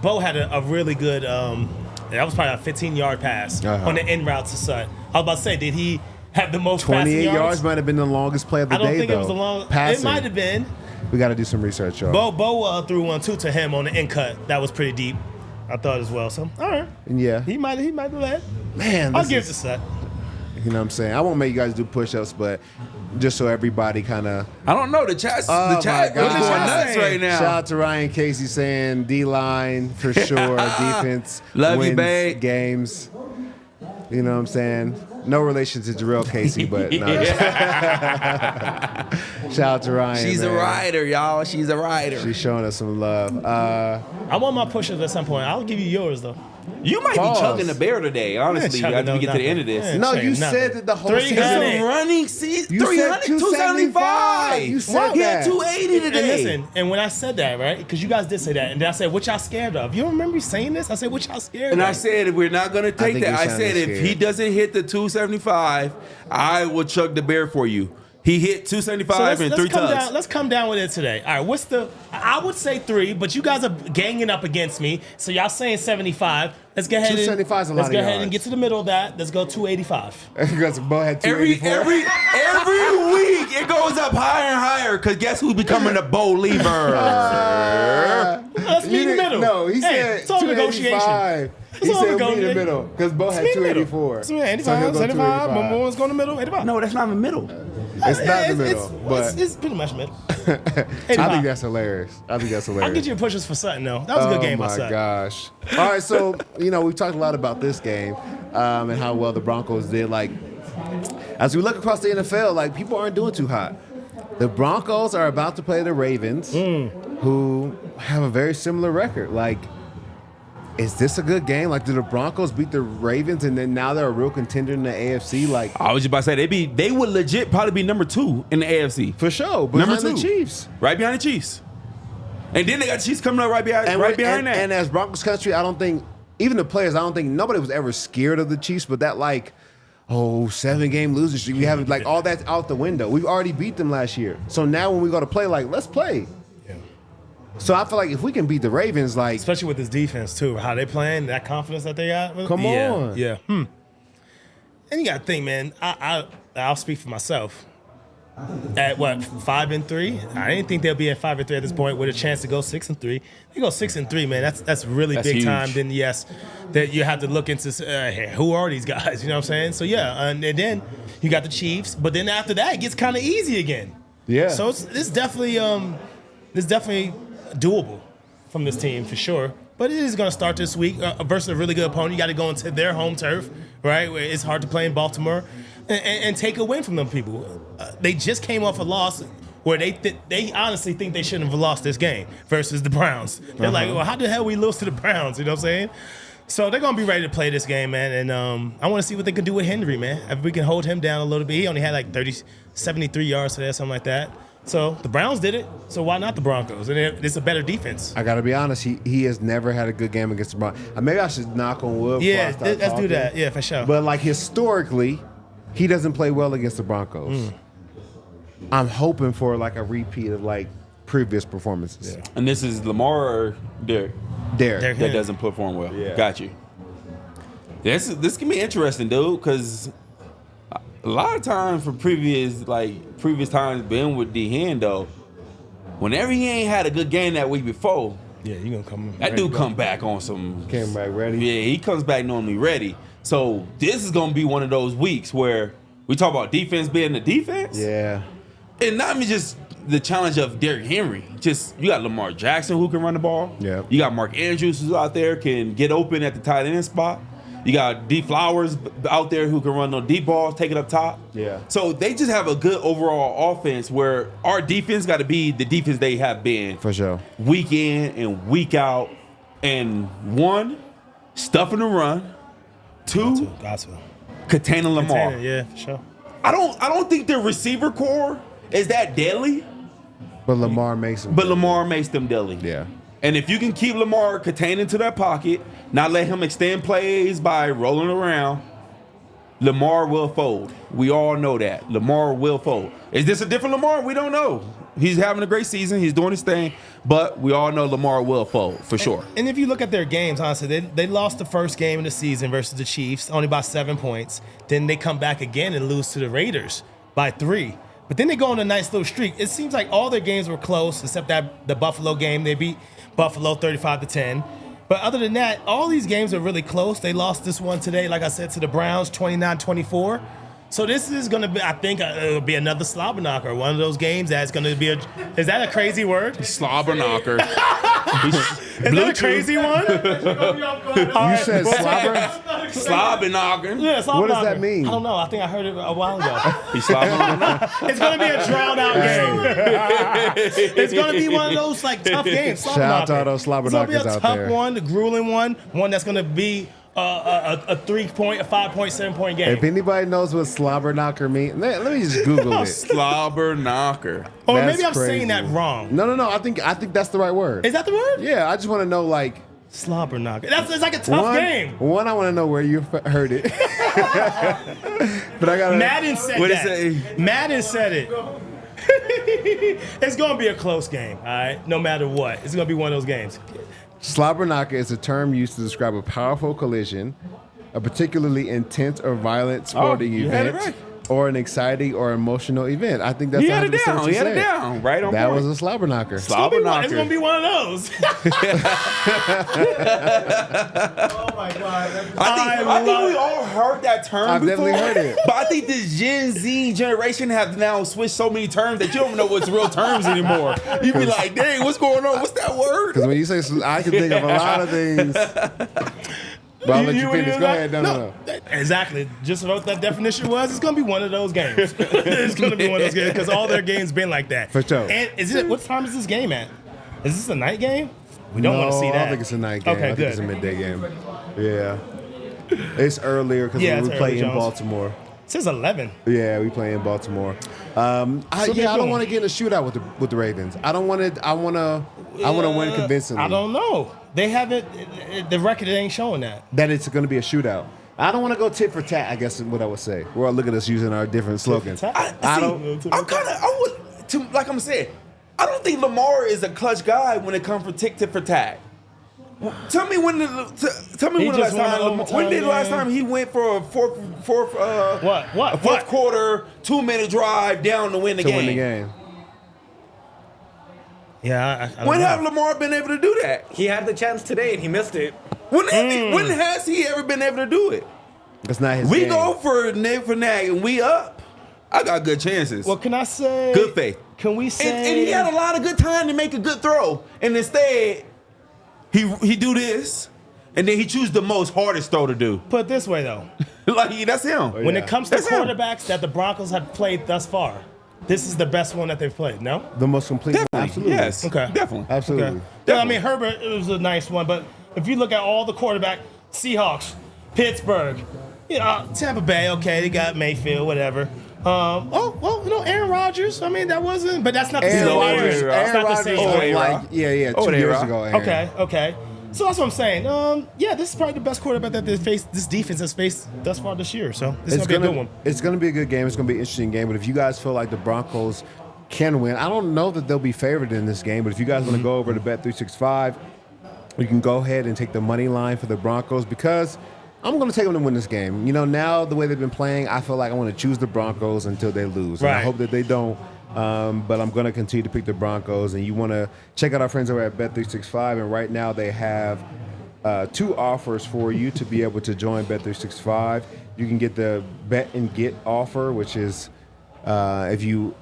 Speaker 3: Bo had a really good. That was probably a 15-yard pass on the en route to Sutton. I was about to say, did he have the most
Speaker 1: 28
Speaker 3: passing
Speaker 1: yards might have been the longest play of the
Speaker 3: I don't
Speaker 1: day,
Speaker 3: think
Speaker 1: though.
Speaker 3: it was the long.
Speaker 1: Passing.
Speaker 3: It might have been.
Speaker 1: We got to do some research, y'all.
Speaker 3: Bo threw one too to him on the end cut. That was pretty deep. I thought as well. So all right,
Speaker 1: And yeah,
Speaker 3: he might do that.
Speaker 1: man,
Speaker 3: I'll
Speaker 1: this
Speaker 3: give it
Speaker 1: is-
Speaker 3: to Sutton.
Speaker 1: You know what I'm saying? I won't make you guys do push-ups, but just so everybody kind of.
Speaker 2: I don't know. The chat's
Speaker 1: Oh,
Speaker 2: the chat
Speaker 1: my
Speaker 2: is going
Speaker 1: God.
Speaker 2: nuts right now.
Speaker 1: Shout out to Ryan Casey saying D-line for sure. Defense
Speaker 2: Love you,
Speaker 1: wins
Speaker 2: babe.
Speaker 1: games. You know what I'm saying? No relation to Jurrell Casey, but no. Shout out to Ryan.
Speaker 2: She's
Speaker 1: man.
Speaker 2: a rider, y'all. She's a rider.
Speaker 1: She's showing us some love.
Speaker 3: I want my push-ups at some point. I'll give you yours though.
Speaker 2: You might
Speaker 1: Pause.
Speaker 2: be chugging the bear today, honestly,
Speaker 3: chugging
Speaker 2: after we
Speaker 3: no
Speaker 2: get to the
Speaker 3: nothing.
Speaker 2: end of this.
Speaker 3: Yeah.
Speaker 1: No, you
Speaker 3: Nothing.
Speaker 1: said that the whole
Speaker 3: 300.
Speaker 1: season.
Speaker 2: It's a running season.
Speaker 1: You said
Speaker 2: 300, 275.
Speaker 1: You said
Speaker 2: He had
Speaker 1: that.
Speaker 2: 280
Speaker 3: And
Speaker 2: today.
Speaker 3: listen, and when I said that, right, because you guys did say that, and then I said, what y'all scared of? You don't remember me saying this? I said, what y'all scared
Speaker 2: And
Speaker 3: of?
Speaker 2: I said, if we're not going to take
Speaker 1: think
Speaker 2: that,
Speaker 1: you
Speaker 2: I
Speaker 1: sounded
Speaker 2: said, if he
Speaker 1: scared.
Speaker 2: doesn't hit the 275, I will chug the bear for you. He hit 275 and 3 tugs.
Speaker 3: Let's come down with it today. All right, what's the? I would say 3, but you guys are ganging up against me, so y'all saying 75. Let's go ahead.
Speaker 1: 275 is a lot
Speaker 3: Let's
Speaker 1: of
Speaker 3: go ahead
Speaker 1: yards.
Speaker 3: and get to the middle of that. Let's go 285.
Speaker 1: Because Bo had
Speaker 2: Every
Speaker 1: 284.
Speaker 2: week it goes up higher and higher because guess who's becoming a bowl leaver?
Speaker 3: Let's meet in the middle.
Speaker 1: No, he
Speaker 3: Hey,
Speaker 1: said
Speaker 3: it's all negotiation.
Speaker 1: 285. He
Speaker 3: all
Speaker 1: said meet in the
Speaker 3: negotiation.
Speaker 1: middle because Bo had
Speaker 3: Meet in the middle.
Speaker 1: 284.
Speaker 3: So, yeah,
Speaker 1: So
Speaker 3: 85,
Speaker 1: he'll go
Speaker 3: 75.
Speaker 1: 285.
Speaker 3: One's going in the middle. 85.
Speaker 2: No, that's not in the middle.
Speaker 1: It's not the middle, but
Speaker 3: it's pretty much middle.
Speaker 1: I think that's hilarious.
Speaker 3: I'll get you pushes for Sutton though. That was a good game by
Speaker 1: Oh
Speaker 3: Sutton.
Speaker 1: my gosh! All right, so we've talked a lot about this game and how well the Broncos did. Like, as we look across the NFL, like people aren't doing too hot. The Broncos are about to play the Ravens, who have a very similar record. Like, is this a good game? Like, do the Broncos beat the Ravens and then now they're a real contender in the AFC? Like,
Speaker 2: I was just about to say they would legit probably be number 2 in the AFC.
Speaker 1: for sure,
Speaker 2: Number
Speaker 1: behind
Speaker 2: 2.
Speaker 1: the Chiefs.
Speaker 2: Right behind the Chiefs. And then they got the Chiefs coming up right behind that.
Speaker 1: And as Broncos country, I don't think, even the players, I don't think nobody was ever scared of the Chiefs, but that 7-game losing streak, we have all that's out the window. We've already beat them last year. So now when we go to play, let's play. So I feel like if we can beat the Ravens, like,
Speaker 3: Especially with this defense, too. How they playing, that confidence that they got.
Speaker 1: Come on.
Speaker 3: Yeah. And you got to think, man, I'll speak for myself. At what, 5-3? I didn't think they'll be at 5-3 at this point with a chance to go 6-3. They go 6-3, man. That's really
Speaker 2: That's
Speaker 3: big
Speaker 2: huge.
Speaker 3: time. Then yes, that you have to look into who are these guys? You know what I'm saying? So yeah, and then you got the Chiefs, but then after that it gets kind of easy again.
Speaker 1: yeah.
Speaker 3: So it's definitely doable from this team for sure. But it is going to start this week versus a really good opponent. You got to go into their home turf, right? Where it's hard to play in Baltimore and take a win from them people. They just came off a loss where they honestly think they shouldn't have lost this game versus the Browns. They're like, well, how the hell we lose to the Browns? You know what I'm saying? So they're going to be ready to play this game, man. And I want to see what they can do with Henry, man. If we can hold him down a little bit. He only had like 73 yards today or something like that. So the Browns did it. So why not the Broncos? And it's a better defense.
Speaker 1: I got to be honest. He has never had a good game against the Broncos. Maybe I should knock on wood.
Speaker 3: Yeah,
Speaker 1: before I start
Speaker 3: let's do
Speaker 1: talking.
Speaker 3: that. Yeah, for sure.
Speaker 1: But like historically, he doesn't play well against the Broncos. I'm hoping for like a repeat of like previous performances.
Speaker 3: Yeah.
Speaker 2: And this is Lamar or Derek
Speaker 1: Derek.
Speaker 2: that doesn't perform well.
Speaker 1: Yeah.
Speaker 2: Got you. This can be interesting, dude, because a lot of times for previous times being with D Hen though, whenever he ain't had a good game that week before,
Speaker 3: Yeah, you're going to come.
Speaker 2: that dude come back on some.
Speaker 1: Came back ready.
Speaker 2: Yeah, he comes back normally ready. So this is gonna be one of those weeks where we talk about defense being the defense.
Speaker 1: Yeah.
Speaker 2: And not even just the challenge of Derrick Henry. Just you got Lamar Jackson who can run the ball.
Speaker 1: Yeah.
Speaker 2: You got Mark Andrews who's out there can get open at the tight end spot. You got D Flowers out there who can run those deep balls, take it up top.
Speaker 1: Yeah.
Speaker 2: So they just have a good overall offense where our defense got to be the defense they have been
Speaker 1: For sure.
Speaker 2: week in and week out. And one, stuffing the run. Two,
Speaker 3: Got to.
Speaker 2: containing Lamar.
Speaker 3: Yeah, for sure.
Speaker 2: I don't think their receiver core is that deadly,
Speaker 1: But Lamar makes him.
Speaker 2: but Lamar makes them deadly.
Speaker 1: Yeah.
Speaker 2: And if you can keep Lamar contained into that pocket, not let him extend plays by rolling around, Lamar will fold. We all know that. Lamar will fold. Is this a different Lamar? We don't know. He's having a great season. He's doing his thing. But we all know Lamar will fold for sure.
Speaker 3: And if you look at their games, honestly, they lost the first game of the season versus the Chiefs, only by 7 points. Then they come back again and lose to the Raiders by 3. But then they go on a nice little streak. It seems like all their games were close, except that the Buffalo game. They beat Buffalo 35-10. But other than that, all these games are really close. They lost this one today, like I said, to the Browns, 29-24. So this is going to be, I think, it'll be another slobber knocker. One of those games that's going to be is that a crazy word?
Speaker 2: Slobber knocker.
Speaker 3: Is that a crazy one?
Speaker 1: You said slobber?
Speaker 2: Slobber knocker.
Speaker 3: Yeah, slobber
Speaker 1: What does
Speaker 3: knocker.
Speaker 1: that mean?
Speaker 3: I don't know. I think I heard it a while ago.
Speaker 2: He's slobbering.
Speaker 3: It's going to be a drawn-out game. It's going to be one of those, like, tough games. Slobber
Speaker 1: Shout out to
Speaker 3: knocker.
Speaker 1: all those slobber
Speaker 3: It's gonna be
Speaker 1: knockers
Speaker 3: a
Speaker 1: out
Speaker 3: tough
Speaker 1: there.
Speaker 3: one, the grueling one that's going to be a 3-point, a 5-point, 7-point game.
Speaker 1: If anybody knows what slobber knocker means, let me just Google it.
Speaker 2: Slobber knocker.
Speaker 3: Or
Speaker 1: That's
Speaker 3: maybe I'm
Speaker 1: crazy.
Speaker 3: saying that wrong.
Speaker 1: No. I think that's the right word.
Speaker 3: Is that the word?
Speaker 1: Yeah, I just want to know like
Speaker 3: Slobber knocker. It's like a tough game.
Speaker 1: One, I want to know where you heard it. But I got
Speaker 3: Madden said
Speaker 2: What
Speaker 3: that.
Speaker 2: is it?
Speaker 3: Madden said it. It's going to be a close game, all right? No matter what. It's going to be one of those games.
Speaker 1: slobber knocker is a term used to describe a powerful collision, a particularly intense or violent sporting
Speaker 2: you had it
Speaker 1: event,
Speaker 2: right.
Speaker 1: or an exciting or emotional event. I think that's
Speaker 2: He had it
Speaker 1: 100%
Speaker 2: down.
Speaker 1: what
Speaker 2: He
Speaker 1: you
Speaker 2: had it
Speaker 1: said.
Speaker 2: down. Right on
Speaker 1: That
Speaker 2: point.
Speaker 1: was a slobber knocker.
Speaker 2: Slobber
Speaker 3: It's
Speaker 2: knocker.
Speaker 3: going to be one of those. Oh, my God.
Speaker 2: I think we all heard that term
Speaker 1: I've
Speaker 2: before.
Speaker 1: definitely heard it.
Speaker 2: But I think this Gen Z generation have now switched so many terms that you don't know what's real terms anymore. You be like, dang, what's going on? What's that word?
Speaker 1: Because when you say, I can think of a lot of things. But I'll let you finish. Go ahead. No.
Speaker 3: Exactly. Just what that definition was. It's going to be one of those games. It's going to be one of those games because all their games been like that.
Speaker 1: For sure.
Speaker 3: And what time is this game at? Is this a night game? We don't want to see
Speaker 1: I
Speaker 3: that.
Speaker 1: don't think it's a night game.
Speaker 3: Okay,
Speaker 1: I think
Speaker 3: good.
Speaker 1: it's a midday game. Yeah. It's earlier because
Speaker 3: Yeah,
Speaker 1: we
Speaker 3: it's
Speaker 1: play
Speaker 3: early,
Speaker 1: in
Speaker 3: Jones.
Speaker 1: Baltimore.
Speaker 3: It says 11.
Speaker 1: Yeah, we play in Baltimore. I
Speaker 3: So they're
Speaker 1: don't
Speaker 3: doing-
Speaker 1: want to get in a shootout with the Ravens. I don't want to. I want to win convincingly.
Speaker 3: I don't know. They haven't. The record ain't showing that.
Speaker 1: That it's going to be a shootout. I don't want to go tit for tat. I guess is what I would say. We're all look at us using our different slogans.
Speaker 3: tat?
Speaker 1: I don't.
Speaker 2: I'm kind of, like I'm saying, I don't think Lamar is a clutch guy when it comes for tick for tag. Tell me when the last time. When did the last time he went for a fourth quarter 2-minute drive down to win the game?
Speaker 3: Yeah, I
Speaker 2: When
Speaker 3: don't
Speaker 2: have
Speaker 3: know.
Speaker 2: Lamar been able to do that?
Speaker 5: He had the chance today and he missed it.
Speaker 2: When has he ever been able to do it?
Speaker 1: That's not his
Speaker 2: We
Speaker 1: game.
Speaker 2: go for nag for nag and we up. I got good chances.
Speaker 3: Well, can I say
Speaker 2: Good faith.
Speaker 3: Can we say?
Speaker 2: And he had a lot of good time to make a good throw, and instead he do this, and then he choose the most hardest throw to do.
Speaker 3: Put it this way though,
Speaker 2: Like that's him.
Speaker 3: when it comes to
Speaker 2: That's him.
Speaker 3: quarterbacks that the Broncos have played thus far, this is the best one that they've played. No.
Speaker 1: The most complete.
Speaker 2: Definitely.
Speaker 1: Absolutely.
Speaker 2: Yes.
Speaker 3: Okay.
Speaker 2: Definitely.
Speaker 1: Absolutely.
Speaker 3: Okay. Yeah, I mean Herbert it was a nice one, but if you look at all the quarterback, Seahawks, Pittsburgh, Tampa Bay, okay, they got Mayfield, whatever. Aaron Rodgers. I mean, that wasn't, but that's not the same.
Speaker 1: Aaron Rodgers.
Speaker 3: That's
Speaker 1: Aaron
Speaker 3: not the
Speaker 1: Rodgers.
Speaker 3: same.
Speaker 2: Oh,
Speaker 1: Like, yeah. 2 years
Speaker 2: A-Rod.
Speaker 1: ago. Aaron.
Speaker 3: Okay. So that's what I'm saying. This is probably the best quarterback that this defense has faced thus far this year. So this is gonna be a good one.
Speaker 1: It's gonna be a good game. It's gonna be an interesting game. But if you guys feel like the Broncos can win, I don't know that they'll be favored in this game. But if you guys want to go over to Bet365, you can go ahead and take the money line for the Broncos because I'm going to take them to win this game. Now the way they've been playing, I feel like I want to choose the Broncos until they lose. And I
Speaker 3: Right.
Speaker 1: hope that they don't. But I'm going to continue to pick the Broncos. And you want to check out our friends over at Bet365. And right now they have 2 offers for you to be able to join Bet365. You can get the Bet and Get offer, which is if you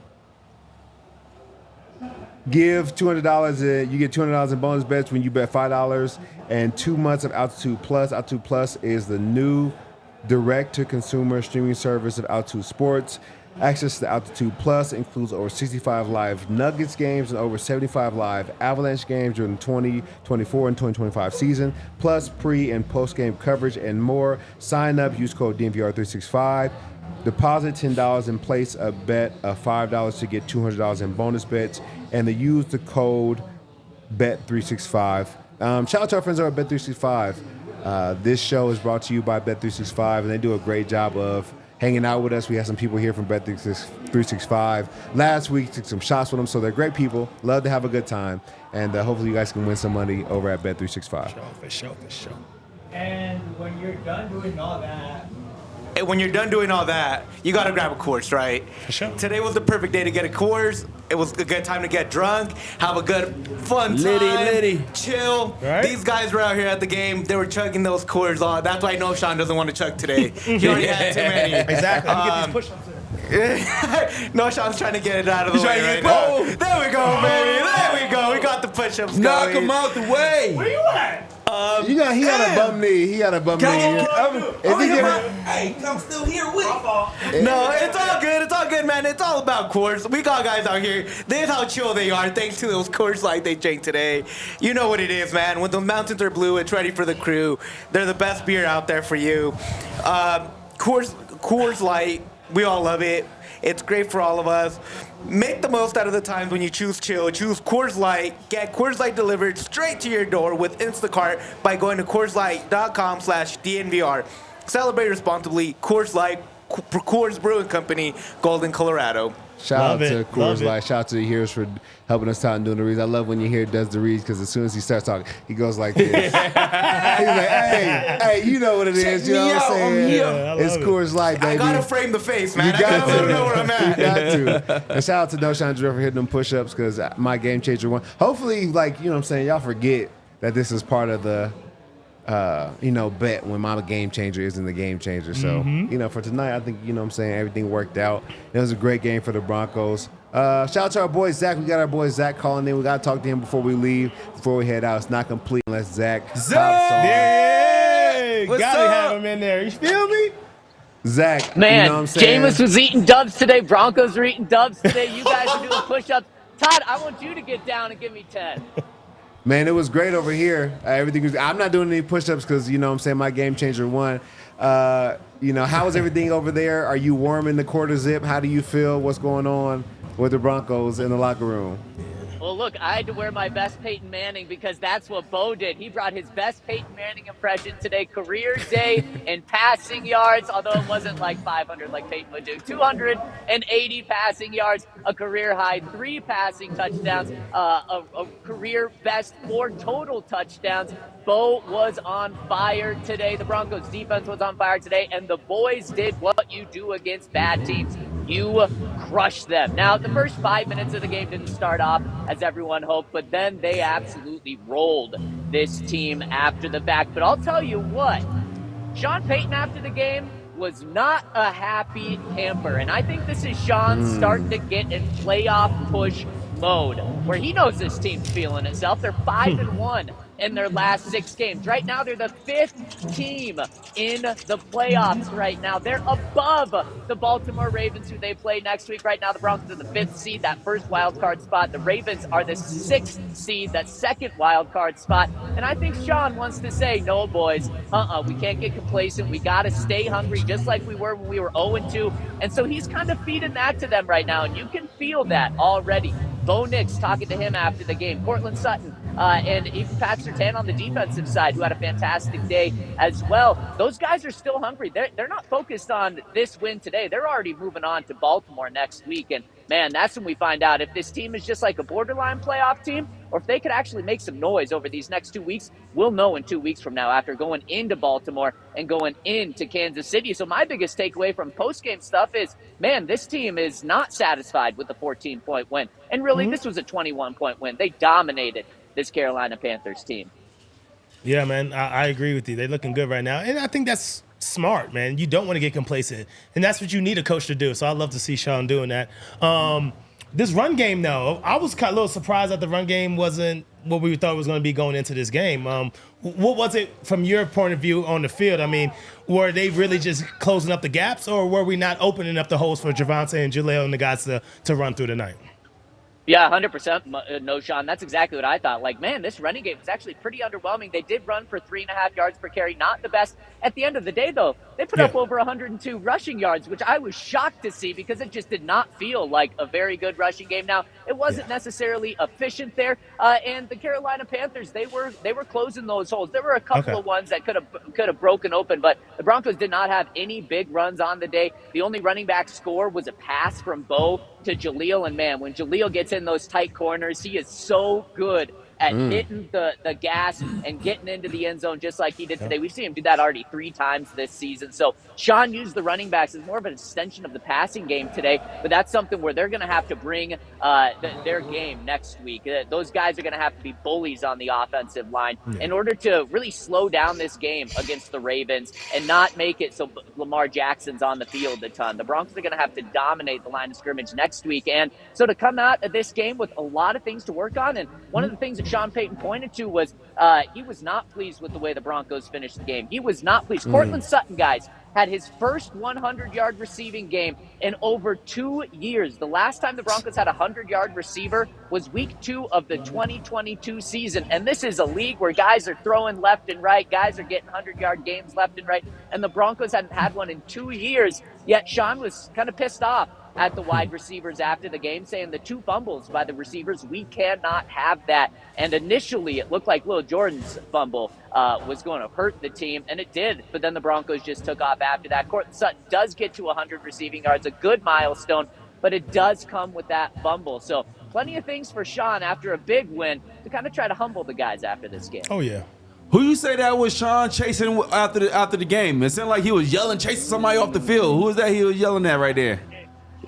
Speaker 1: give $200, you get $200 in bonus bets when you bet $5 and 2 months of Altitude Plus. Altitude Plus is the new direct-to-consumer streaming service of Altitude Sports. Access to Altitude Plus includes over 65 live Nuggets games and over 75 live Avalanche games during the 2024 and 2025 season, plus pre- and post-game coverage and more. Sign up, use code DNVR365. Deposit $10 and place a bet of $5 to get $200 in bonus bets, and to use the code Bet365. Shout out to our friends over at Bet365. This show is brought to you by Bet365, and they do a great job of hanging out with us. We had some people here from Bet365 last week, took some shots with them, so they're great people. Love to have a good time, and hopefully you guys can win some money over at Bet365.
Speaker 3: For sure.
Speaker 4: And when you're done doing all that,
Speaker 5: And when you're done doing all that, you gotta grab a course, right?
Speaker 3: For sure.
Speaker 5: Today was the perfect day to get a course. It was a good time to get drunk, have a good fun time,
Speaker 2: Liddy.
Speaker 5: chill.
Speaker 3: Right?
Speaker 5: These guys were out here at the game. They were chugging those Coors on. That's why Knowhson doesn't want to chug today. He already had too many.
Speaker 3: Exactly. Let me get these push-ups in.
Speaker 5: Knowson's trying to get it out of the way
Speaker 2: trying to
Speaker 5: right
Speaker 2: get
Speaker 5: now.
Speaker 2: bold.
Speaker 5: There we go, baby. There we go. We got the push-ups
Speaker 2: Knock
Speaker 5: going.
Speaker 2: him out the way.
Speaker 4: where you at?
Speaker 1: He got a bum knee. He got a bum knee.
Speaker 2: Hey, I'm still here with you.
Speaker 5: No, it's all good. It's all good, man. It's all about course. We got guys out here. This is how chill they are, thanks to those Coors Light they drank today. You know what it is, man. When the mountains are blue, it's ready for the crew. They're the best beer out there for you. Coors Light, we all love it. It's great for all of us. Make the most out of the times when you choose chill. Choose Coors Light. Get Coors Light delivered straight to your door with Instacart by going to CoorsLight.com/DNVR. Celebrate responsibly. Coors Light, Coors Brewing Company, Golden, Colorado.
Speaker 1: Shout
Speaker 3: Love
Speaker 1: out to
Speaker 3: it,
Speaker 1: Coors
Speaker 3: love it.
Speaker 1: Light. Shout out to the Heroes for helping us out and doing the reads. I love when you hear does the reads because as soon as he starts talking, he goes like this. He's like, hey, you know what it is. You know what I'm saying?
Speaker 3: Yeah, I
Speaker 1: It's
Speaker 3: love it.
Speaker 1: Coors Light, baby.
Speaker 5: I gotta frame the face, man.
Speaker 1: You
Speaker 5: I
Speaker 1: got
Speaker 5: gotta let
Speaker 1: to.
Speaker 5: them know where I'm at.
Speaker 1: You got to. And shout out to Knowhson Moreno for hitting them push-ups because my game changer won. Hopefully, like, you know what I'm saying, y'all forget that this is part of the, bet when my game changer isn't the game changer. So, for tonight, I think, you know what I'm saying, everything worked out. It was a great game for the Broncos. Shout out to our boy Zach. We got our boy Zach calling in. We got to talk to him before we leave, before we head out. It's not complete unless Zach hops on.
Speaker 3: There he is.
Speaker 2: What's
Speaker 3: Gotta
Speaker 2: up?
Speaker 3: have him in there. You feel me?
Speaker 1: Zach,
Speaker 6: Man,
Speaker 1: you know what I'm saying?
Speaker 6: Jameis was eating dubs today. Broncos are eating dubs today. You guys are doing push-ups. Todd, I want you to get down and give me 10.
Speaker 1: Man, it was great over here. Everything was. I'm not doing any push-ups because, you know what I'm saying, my game changer won. How was everything over there? Are you warm in the quarter zip? How do you feel? What's going on with the Broncos in the locker room?
Speaker 6: Well, look, I had to wear my best Peyton Manning because that's what Bo did. He brought his best Peyton Manning impression today, career day in passing yards, although it wasn't like 500 like Peyton would do. 280 passing yards, a career high, 3 passing touchdowns, a career best 4 total touchdowns. Bo was on fire today. The Broncos defense was on fire today, and the boys did what you do against bad teams. You crushed them. Now, the first 5 minutes of the game didn't start off as everyone hoped, but then they absolutely rolled this team after the fact. But I'll tell you what, Sean Payton after the game was not a happy camper. And I think this is Sean starting to get in playoff push mode, where he knows this team's feeling itself. They're 5-1 in their last 6 games. Right now, they're the 5th team in the playoffs right now. They're above the Baltimore Ravens, who they play next week. Right now, the Broncos are the 5th seed, that first wild card spot. The Ravens are the 6th seed, that second wild card spot. And I think Sean wants to say, no, boys, we can't get complacent. We got to stay hungry, just like we were when we were 0-2. And so he's kind of feeding that to them right now, and you can feel that already. Bo Nix talking to him after the game. Courtland Sutton and even Pat Surtain on the defensive side, who had a fantastic day as well. Those guys are still hungry. They're not focused on this win today. They're already moving on to Baltimore next week. And, man, that's when we find out if this team is just like a borderline playoff team or if they could actually make some noise over these next 2 weeks. We'll know in 2 weeks from now after going into Baltimore and going into Kansas City. So my biggest takeaway from post-game stuff is, man, this team is not satisfied with the 14-point win. And really, this was a 21-point win. They dominated this Carolina Panthers team.
Speaker 3: Yeah, man, I agree with you. They're looking good right now. And I think that's smart, man. You don't want to get complacent. And that's what you need a coach to do. So I love to see Sean doing that. This run game, though, I was kind of a little surprised that the run game wasn't what we thought it was going to be going into this game. What was it from your point of view on the field? I mean, were they really just closing up the gaps, or were we not opening up the holes for Javonte and Jurrell and the guys to run through the night?
Speaker 6: Yeah, 100% no, Sean. That's exactly what I thought. Like, man, this running game was actually pretty underwhelming. They did run for 3.5 yards per carry. Not the best. At the end of the day, though, they put up over 102 rushing yards, which I was shocked to see because it just did not feel like a very good rushing game. Now, it wasn't necessarily efficient there. And the Carolina Panthers, they were closing those holes. There were a couple of ones that could have broken open, but the Broncos did not have any big runs on the day. The only running back score was a pass from Bo to Jaleel, and man, when Jaleel gets in those tight corners, he is so good at hitting the gas and getting into the end zone just like he did today. We've seen him do that already 3 times this season. So Sean used the running backs as more of an extension of the passing game today, but that's something where they're going to have to bring their game next week. Those guys are going to have to be bullies on the offensive line in order to really slow down this game against the Ravens and not make it so Lamar Jackson's on the field a ton. The Broncos are going to have to dominate the line of scrimmage next week. And so to come out of this game with a lot of things to work on, and one of the things that Sean Payton pointed to was he was not pleased with the way the Broncos finished the game. He was not pleased. Courtland Sutton, guys, had his first 100-yard receiving game in over 2 years. The last time the Broncos had a 100-yard receiver was week 2 of the 2022 season. And this is a league where guys are throwing left and right. Guys are getting 100-yard games left and right. And the Broncos hadn't had one in 2 years. Yet Sean was kind of pissed off at the wide receivers after the game, saying the 2 fumbles by the receivers, we cannot have that. And initially, it looked like Lil Jordan's fumble was going to hurt the team, and it did. But then the Broncos just took off after that. Courtland Sutton does get to 100 receiving yards, a good milestone, but it does come with that fumble. So plenty of things for Sean after a big win to kind of try to humble the guys after this game.
Speaker 3: Oh, yeah.
Speaker 2: Who you say that was Sean chasing after the game? It sounded like he was yelling, chasing somebody off the field. Who was that he was yelling at right there?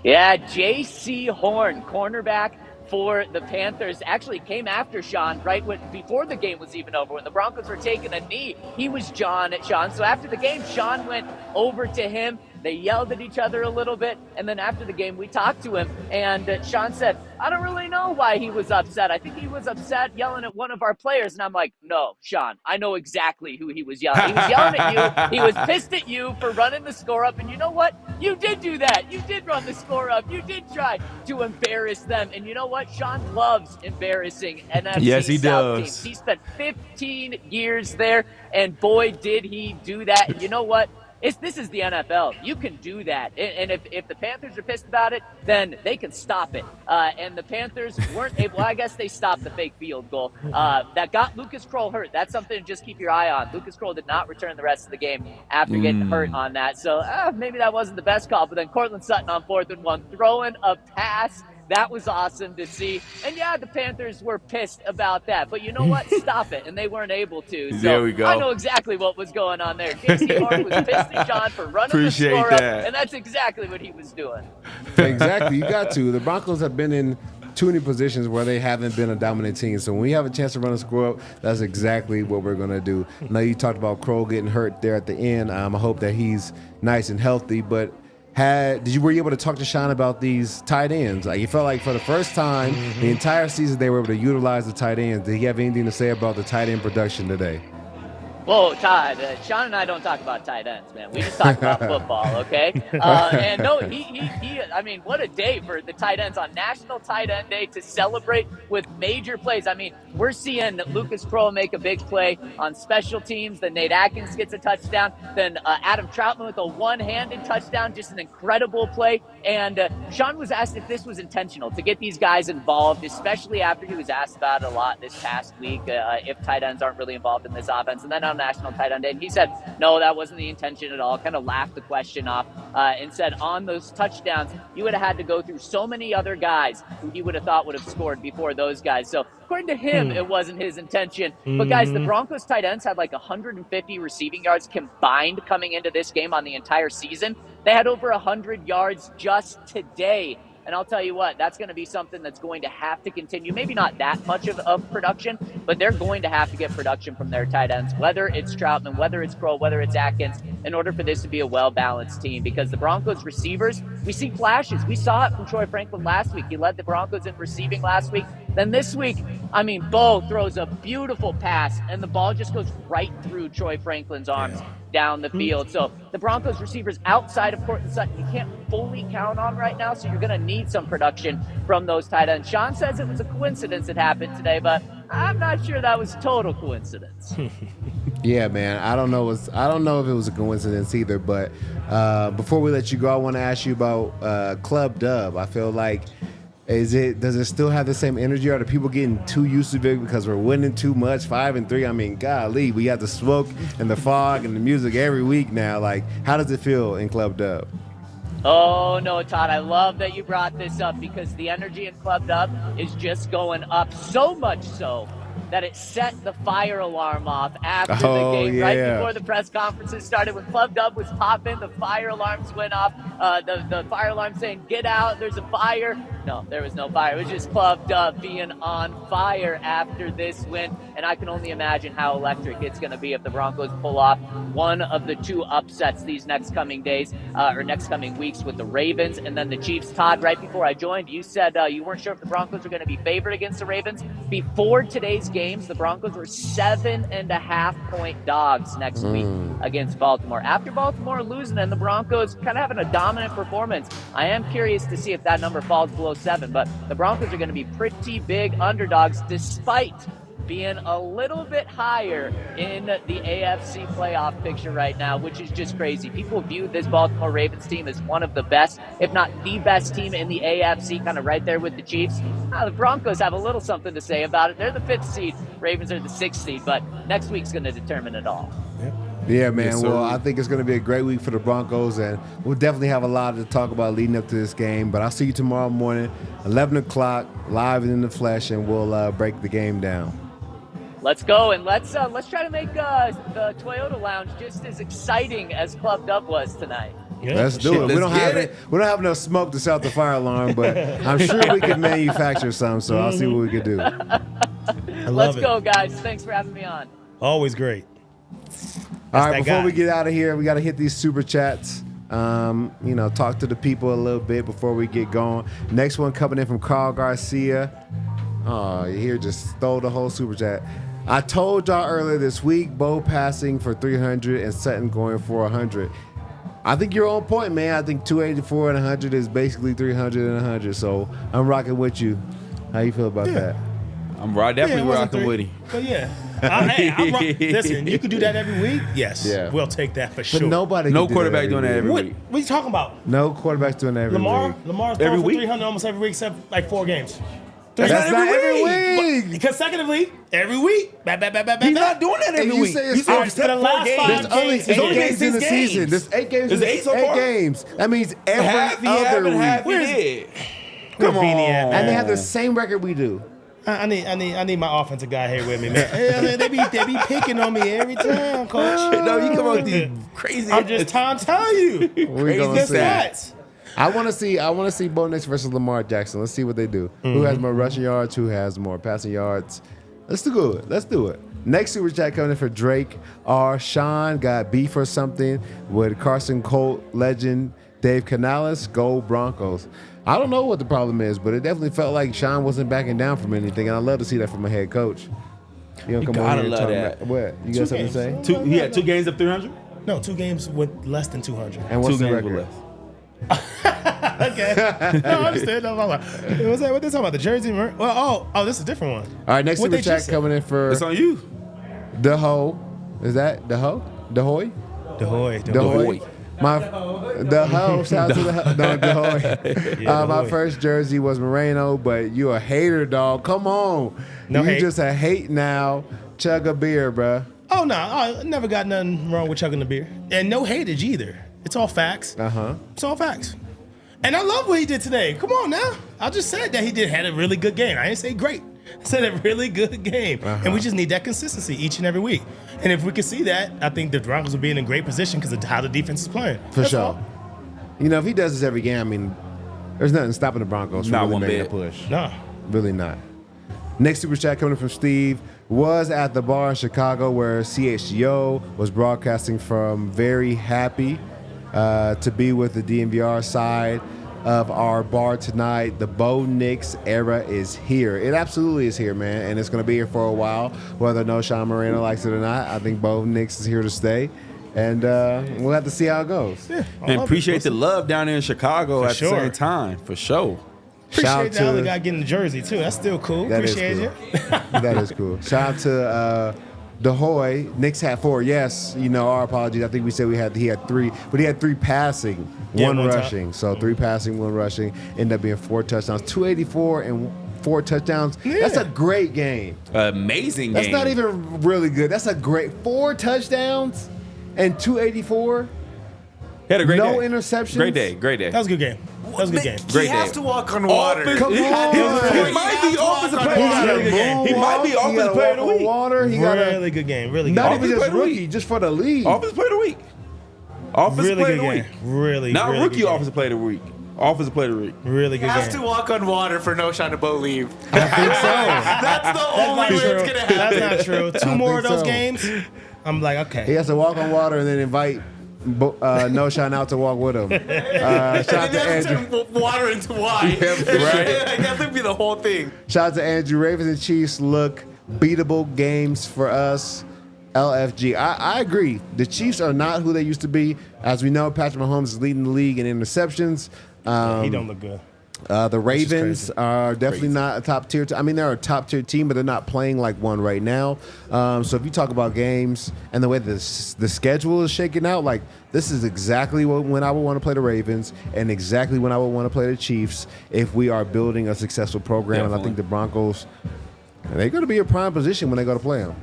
Speaker 6: Yeah, J.C. Horn, cornerback for the Panthers, actually came after Sean before the game was even over. When the Broncos were taking a knee, he was Sean. So after the game, Sean went over to him. They yelled at each other a little bit, and then after the game, we talked to him, and Sean said, I don't really know why he was upset. I think he was upset yelling at one of our players, and I'm like, no, Sean, I know exactly who he was yelling. He was yelling at you. He was pissed at you for running the score up, and you know what? You did do that. You did run the score up. You did try to embarrass them, and you know what? Sean loves embarrassing NFC South teams. He spent 15 years there, and boy, did he do that. And you know what? This is the NFL. You can do that. And if the Panthers are pissed about it, then they can stop it. And the Panthers weren't able, well, I guess they stopped the fake field goal that got Lucas Kroll hurt. That's something to just keep your eye on. Lucas Kroll did not return the rest of the game after getting hurt on that. So maybe that wasn't the best call. But then Courtland Sutton on 4th and 1, throwing a pass. That was awesome to see. And yeah, the Panthers were pissed about that. But you know what? Stop it. And they weren't able to. So
Speaker 2: there we go.
Speaker 6: I know exactly what was going on there. JC Horn was pissed at John for running
Speaker 2: Appreciate
Speaker 6: the score
Speaker 2: that.
Speaker 6: up. And that's exactly what he was doing.
Speaker 1: Exactly. You got to. The Broncos have been in too many positions where they haven't been a dominant team. So when we have a chance to run a score up, that's exactly what we're going to do. Now, you talked about Kroll getting hurt there at the end. I hope that he's nice and healthy. But were you able to talk to Sean about these tight ends? Like, you felt like for the first time the entire season they were able to utilize the tight ends. Did he have anything to say about the tight end production today?
Speaker 6: Whoa, Todd, Sean and I don't talk about tight ends, man. We just talk about football, okay? And no, I mean, what a day for the tight ends on National Tight End Day to celebrate with major plays. I mean, we're seeing Lucas Kroll make a big play on special teams. Then Nate Atkins gets a touchdown. Then Adam Troutman with a one-handed touchdown, just an incredible play. And Sean was asked if this was intentional to get these guys involved, especially after he was asked about it a lot this past week, if tight ends aren't really involved in this offense. And then on National Tight End Day, and he said, no, that wasn't the intention at all, kind of laughed the question off and said on those touchdowns, you would have had to go through so many other guys who he would have thought would have scored before those guys. So according to him, it wasn't his intention. But guys, the Broncos tight ends had like 150 receiving yards combined coming into this game on the entire season. They had over 100 yards just today. And I'll tell you what, that's going to be something that's going to have to continue. Maybe not that much of production, but they're going to have to get production from their tight ends, whether it's Troutman, whether it's Kroll, whether it's Atkins, in order for this to be a well-balanced team. Because the Broncos receivers, we see flashes. We saw it from Troy Franklin last week. He led the Broncos in receiving last week. Then this week, I mean, Bo throws a beautiful pass, and the ball just goes right through Troy Franklin's arms down the field. So the Broncos receivers outside of Courtland Sutton, you can't fully count on right now, so you're going to need some production from those tight ends. Sean says it was a coincidence it happened today, but I'm not sure that was total coincidence.
Speaker 1: Yeah, man. I don't know if it was a coincidence either, but before we let you go, I want to ask you about Club Dub. I feel like does it still have the same energy? Are the people getting too used to it because we're winning too much, 5-3? I mean, golly, we got the smoke and the fog and the music every week now. Like, how does it feel in Club Dub?
Speaker 6: Oh, no, Todd, I love that you brought this up because the energy in Club Dub is just going up, so much so that it set the fire alarm off after the game, right before the press conferences started. When Club Dub was popping, the fire alarms went off. The fire alarm saying, get out, there's a fire. No, there was no fire. It was just Club Dub being on fire after this win. And I can only imagine how electric it's going to be if the Broncos pull off one of the two upsets these next coming days or next coming weeks with the Ravens and then the Chiefs. Todd, right before I joined, you said you weren't sure if the Broncos were going to be favored against the Ravens. Before today's games, the Broncos were 7.5-point dogs next week against Baltimore. After Baltimore losing and the Broncos kind of having a dominant performance, I am curious to see if that number falls below 7. But the Broncos are going to be pretty big underdogs despite being a little bit higher in the AFC playoff picture right now, which is just crazy. People view this Baltimore Ravens team as one of the best, if not the best team in the AFC, kind of right there with the Chiefs. The Broncos have a little something to say about it. They're the 5th seed. Ravens are the 6th seed, but next week's going to determine it all.
Speaker 1: Yeah, man.
Speaker 2: Yes,
Speaker 1: well, I think it's going to be a great week for the Broncos, and we'll definitely have a lot to talk about leading up to this game. But I'll see you tomorrow morning, 11 o'clock, live and in the flesh, and we'll break the game down.
Speaker 6: Let's go, and let's try to make the Toyota Lounge just as exciting as Club Dub was tonight.
Speaker 1: Yeah. Let's do it. We don't have enough smoke to set the fire alarm, but I'm sure we can manufacture some. So I'll see what we can do.
Speaker 6: Let's go, guys. Thanks for having me on.
Speaker 3: Always great.
Speaker 1: All right, before we get out of here, we got to hit these super chats. Talk to the people a little bit before we get going. Next one coming in from Carl Garcia. Oh, you just stole the whole super chat. I told y'all earlier this week, Bo passing for 300 and Sutton going for 100. I think you're on point, man. I think 284 and 100 is basically 300 and 100. So I'm rocking with you. How you feel about that?
Speaker 2: I'm definitely rocking with him.
Speaker 3: But yeah, Listen, you could do that every week. Yes,
Speaker 1: Yeah.
Speaker 3: we'll take that for sure.
Speaker 1: But nobody.
Speaker 2: No
Speaker 1: can do
Speaker 2: quarterback
Speaker 1: that
Speaker 2: doing that every
Speaker 3: What?
Speaker 2: week.
Speaker 3: What are you talking about?
Speaker 1: No quarterback's doing that every week.
Speaker 3: Lamar's
Speaker 2: Every
Speaker 3: throwing for
Speaker 2: week?
Speaker 3: 300 almost every week except like 4 games.
Speaker 1: That's not every week.
Speaker 3: Consecutively, every week.
Speaker 2: He's not doing that every
Speaker 1: And you
Speaker 2: week.
Speaker 1: say it's
Speaker 2: He's
Speaker 1: four-
Speaker 2: except
Speaker 3: for the
Speaker 2: 4
Speaker 3: last
Speaker 2: games.
Speaker 3: 5
Speaker 1: There's only
Speaker 3: games.
Speaker 1: 8
Speaker 2: It's only been
Speaker 1: games in the
Speaker 2: 6
Speaker 1: season.
Speaker 2: games.
Speaker 1: There's 8 games.
Speaker 2: Is it 8 so far?
Speaker 1: games. That means every
Speaker 2: Half he
Speaker 1: other
Speaker 2: have and
Speaker 1: week.
Speaker 2: half he did. Come on.
Speaker 1: And they have the same record we do.
Speaker 3: I need my offensive guy here with me, man. They be picking on me every time, coach.
Speaker 2: No, you come up with these crazy.
Speaker 3: I'm just trying to tell you.
Speaker 1: We're gonna
Speaker 3: The
Speaker 1: see.
Speaker 3: stats.
Speaker 1: I want to see Bo Nix versus Lamar Jackson. Let's see what they do. Who has more rushing yards? Who has more passing yards? Let's do it. Let's do it. Next super chat coming in for Drake R. Sean got beef or something with Carson Colt legend Dave Canales. Go Broncos. I don't know what the problem is, but it definitely felt like Sean wasn't backing down from anything, and I love to see that from a head coach. You don't come over
Speaker 2: gotta
Speaker 1: here and
Speaker 2: love
Speaker 1: talk
Speaker 2: that.
Speaker 1: about what? You got something to say?
Speaker 2: He had 2 games of 300.
Speaker 3: No, 2 games with less than 200.
Speaker 1: And what's
Speaker 2: 2
Speaker 1: the
Speaker 2: games
Speaker 1: record?
Speaker 2: with less.
Speaker 3: Okay. No, I understand. No, what they talking about? The jersey? Well, this is a different one.
Speaker 1: All right, next
Speaker 3: What
Speaker 1: super
Speaker 3: they
Speaker 1: chat
Speaker 3: just said?
Speaker 1: coming in for
Speaker 2: It's on you.
Speaker 1: Deho. Is that Deho? Dehoy?
Speaker 3: DeHoy.
Speaker 1: Dehoy. The hoe, shout out to the hoe. No, Dehoy. My
Speaker 3: Dehoy.
Speaker 1: first jersey was Moreno, but you a hater, dog. Come on.
Speaker 3: No
Speaker 1: you
Speaker 3: hate.
Speaker 1: just a hate now. Chug a beer, bruh.
Speaker 3: Oh, no. I never got nothing wrong with chugging the beer. And no hatage either. It's all facts.
Speaker 1: Uh-huh.
Speaker 3: It's all facts. And I love what he did today. Come on now. I just said that he had a really good game. I didn't say great. I said a really good game. And we just need that consistency each and every week. And if we can see that, I think the Broncos will be in a great position because of how the defense is playing.
Speaker 1: For
Speaker 3: That's
Speaker 1: sure.
Speaker 3: all.
Speaker 1: You know, if he does this every game, I mean, there's nothing stopping the Broncos from
Speaker 2: Not
Speaker 1: really
Speaker 2: one
Speaker 1: making a
Speaker 2: bit.
Speaker 1: push.
Speaker 3: No.
Speaker 1: Really not. Next super chat coming from Steve. Was at the bar in Chicago where CHGO was broadcasting from. Very happy to be with the DNVR side of our bar tonight. The Bo Nix era is here. It absolutely is here, man, and it's going to be here for a while, whether Knowhson Moreno likes it or not. I think Bo Nix is here to stay, and we'll have to see how it goes.
Speaker 3: Yeah,
Speaker 2: And appreciate the love down there in Chicago at
Speaker 3: sure.
Speaker 2: the same time, for sure.
Speaker 1: Shout
Speaker 3: Appreciate the other guy getting the jersey, too. That's still cool.
Speaker 1: That is
Speaker 3: Appreciate
Speaker 1: cool.
Speaker 3: you.
Speaker 1: That is cool. Shout out to DeHoy. Knicks had 4. Yes, our apologies. I think we said he had 3, but he had 3 passing, 1
Speaker 3: one time.
Speaker 1: rushing. So 3 passing, 1 rushing. Ended up being 4 touchdowns, 284 and 4 touchdowns.
Speaker 3: Yeah.
Speaker 1: That's a great game.
Speaker 2: Amazing game.
Speaker 1: That's not even really good. That's a great 4 touchdowns and 284.
Speaker 2: He had a great
Speaker 1: No
Speaker 2: day.
Speaker 1: interceptions.
Speaker 2: Great day. Great day.
Speaker 3: That was a good game. That was a good game.
Speaker 2: Great
Speaker 5: he has
Speaker 2: day.
Speaker 5: to walk on water.
Speaker 1: Come
Speaker 2: He
Speaker 1: on.
Speaker 2: might be offensive
Speaker 1: He
Speaker 2: player.
Speaker 1: got a
Speaker 2: Really good game. He might be
Speaker 1: moonwalk, he
Speaker 2: offensive
Speaker 1: gotta
Speaker 2: player
Speaker 1: walk
Speaker 2: of the
Speaker 1: on
Speaker 2: week.
Speaker 1: water. He got a
Speaker 3: Really good game. Really good
Speaker 1: not
Speaker 3: game.
Speaker 1: even
Speaker 2: Offensive
Speaker 1: just
Speaker 2: player of the
Speaker 1: rookie, just for the league.
Speaker 2: Offensive player of the week. Offensive
Speaker 3: Really
Speaker 2: player of
Speaker 3: good
Speaker 2: the
Speaker 3: game.
Speaker 2: week.
Speaker 3: Really,
Speaker 2: Not
Speaker 3: really
Speaker 2: rookie
Speaker 3: good game.
Speaker 2: offensive player of the week. Offensive player of the week.
Speaker 3: Really
Speaker 5: He
Speaker 3: good
Speaker 5: has
Speaker 3: game.
Speaker 5: to walk on water for Knowhson to Bo leave.
Speaker 1: I think so.
Speaker 5: That's the only
Speaker 3: Not
Speaker 5: way
Speaker 3: true.
Speaker 5: it's gonna happen.
Speaker 3: That's not true. 2
Speaker 1: I
Speaker 3: more of
Speaker 1: think
Speaker 3: those
Speaker 1: so.
Speaker 3: games, I'm like,
Speaker 1: He
Speaker 3: okay.
Speaker 1: has to walk on water and then invite Knowhson out to walk with him. Shout out
Speaker 5: And
Speaker 1: to
Speaker 5: then
Speaker 1: Andrew.
Speaker 5: turn water into wine.
Speaker 1: Yeah, right.
Speaker 5: Like, that would be the whole thing.
Speaker 1: Shout out to Andrew. Ravens and Chiefs look beatable games for us. LFG. I agree. The Chiefs are not who they used to be. As we know, Patrick Mahomes is leading the league in interceptions.
Speaker 3: He don't look good.
Speaker 1: The Ravens
Speaker 3: crazy.
Speaker 1: are definitely not a top tier. I mean, they're a top tier team, but they're not playing like one right now. So if you talk about games and the way the schedule is shaking out, like this is exactly when I would want to play the Ravens and exactly when I would want to play the Chiefs if we are building a successful program. And I think the Broncos, they're going to be in prime position when they go to play them.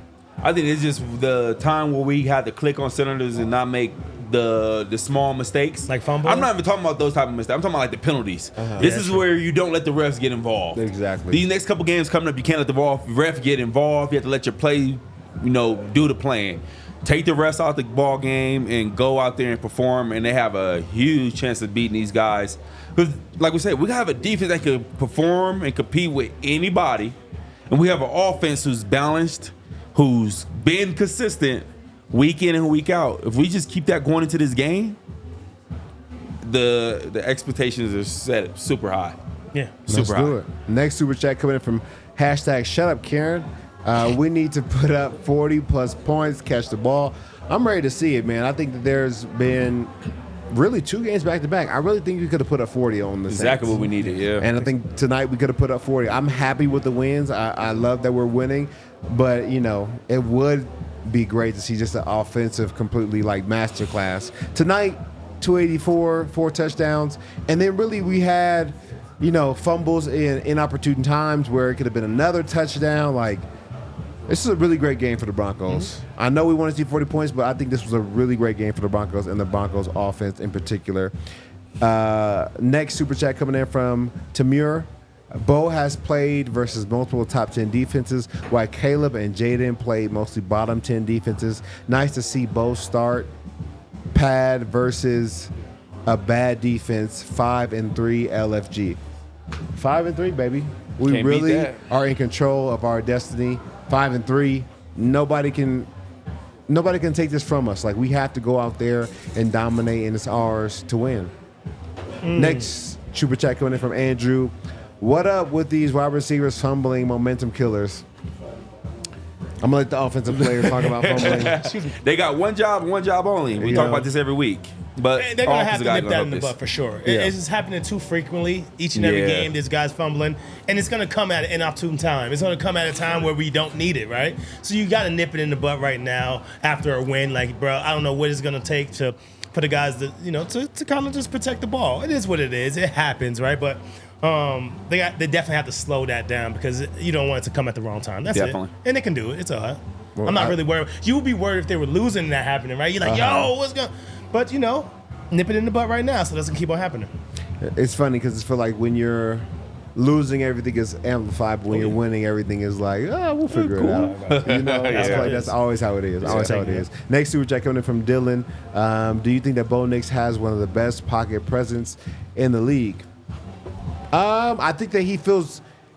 Speaker 2: I think it's just the time where we had to click on cylinders and not make the small mistakes.
Speaker 3: Like fumbling?
Speaker 2: I'm not even talking about those type of mistakes. I'm talking about like the penalties. This is where you don't let the refs get involved.
Speaker 1: Exactly.
Speaker 2: These next couple games coming up, you can't let the ref get involved. You have to let your play, do the plan. Take the refs out the ball game and go out there and perform, and they have a huge chance of beating these guys. Because, like we said, we have a defense that can perform and compete with anybody, and we have an offense who's balanced, who's been consistent week in and week out. If we just keep that going into this game, the expectations are set super high.
Speaker 3: Yeah.
Speaker 1: Let's
Speaker 2: Super
Speaker 1: do
Speaker 2: high.
Speaker 1: it. Next super chat coming in from #ShutUpKaren. We need to put up 40+ points, catch the ball. I'm ready to see it, man. I think that there's been really 2 games back to back. I really think we could have put up 40 on the
Speaker 2: Exactly
Speaker 1: Saints.
Speaker 2: what we needed, yeah.
Speaker 1: And I think tonight we could have put up 40. I'm happy with the wins. I love that we're winning. But, you know, it would be great to see just an offensive, completely like masterclass. Tonight, 284, 4 touchdowns. And then really we had, you know, fumbles in inopportune times where it could have been another touchdown. Like, this is a really great game for the Broncos. I know we want to see 40 points, but I think this was a really great game for the Broncos and the Broncos offense in particular. Next super chat coming in from Tamir. Bo has played versus multiple top 10 defenses, while Caleb and Jaden played mostly bottom 10 defenses. Nice to see Bo start pad versus a bad defense, 5-3 LFG. 5-3, baby. We
Speaker 2: Can't beat
Speaker 1: really
Speaker 2: that.
Speaker 1: are in control of our destiny. 5-3. Nobody can take this from us. Like, we have to go out there and dominate, and it's ours to win. Next super chat coming in from Andrew. What up with these wide receivers fumbling momentum killers? I'm gonna let the offensive players talk about fumbling.
Speaker 2: They got one job only. We talk about this every week. But
Speaker 3: They're going to have
Speaker 2: offensive
Speaker 3: to
Speaker 2: guys
Speaker 3: nip
Speaker 2: gonna
Speaker 3: that
Speaker 2: help
Speaker 3: in the
Speaker 2: this.
Speaker 3: butt for sure.
Speaker 1: Yeah.
Speaker 3: It's just happening too frequently. Each and every
Speaker 2: Yeah.
Speaker 3: game, there's guys fumbling. And it's going to come at an inopportune time. It's going to come at a time where we don't need it, right? So you got to nip it in the butt right now after a win. Like, bro, I don't know what it's going to take for the guys to, you know, to kind of just protect the ball. It is what it is. It happens, right? But they definitely have to slow that down because you don't want it to come at the wrong time. That's
Speaker 2: Definitely.
Speaker 3: it. And they can do it. It's all right.
Speaker 1: Well,
Speaker 3: I'm not really worried. You would be worried if they were losing and that happening, right? You're like, yo, what's going on? But, you know, nip it in the butt right now so it doesn't keep on happening.
Speaker 1: It's funny because it's feel like when you're losing, everything is amplified, but when you're winning, everything is like, we'll figure it out. You know, I feel like that's always how it is. Always how it is. Next super chat coming in from Dylan. Do you think that Bo Nix has one of the best pocket presence in the league? I think that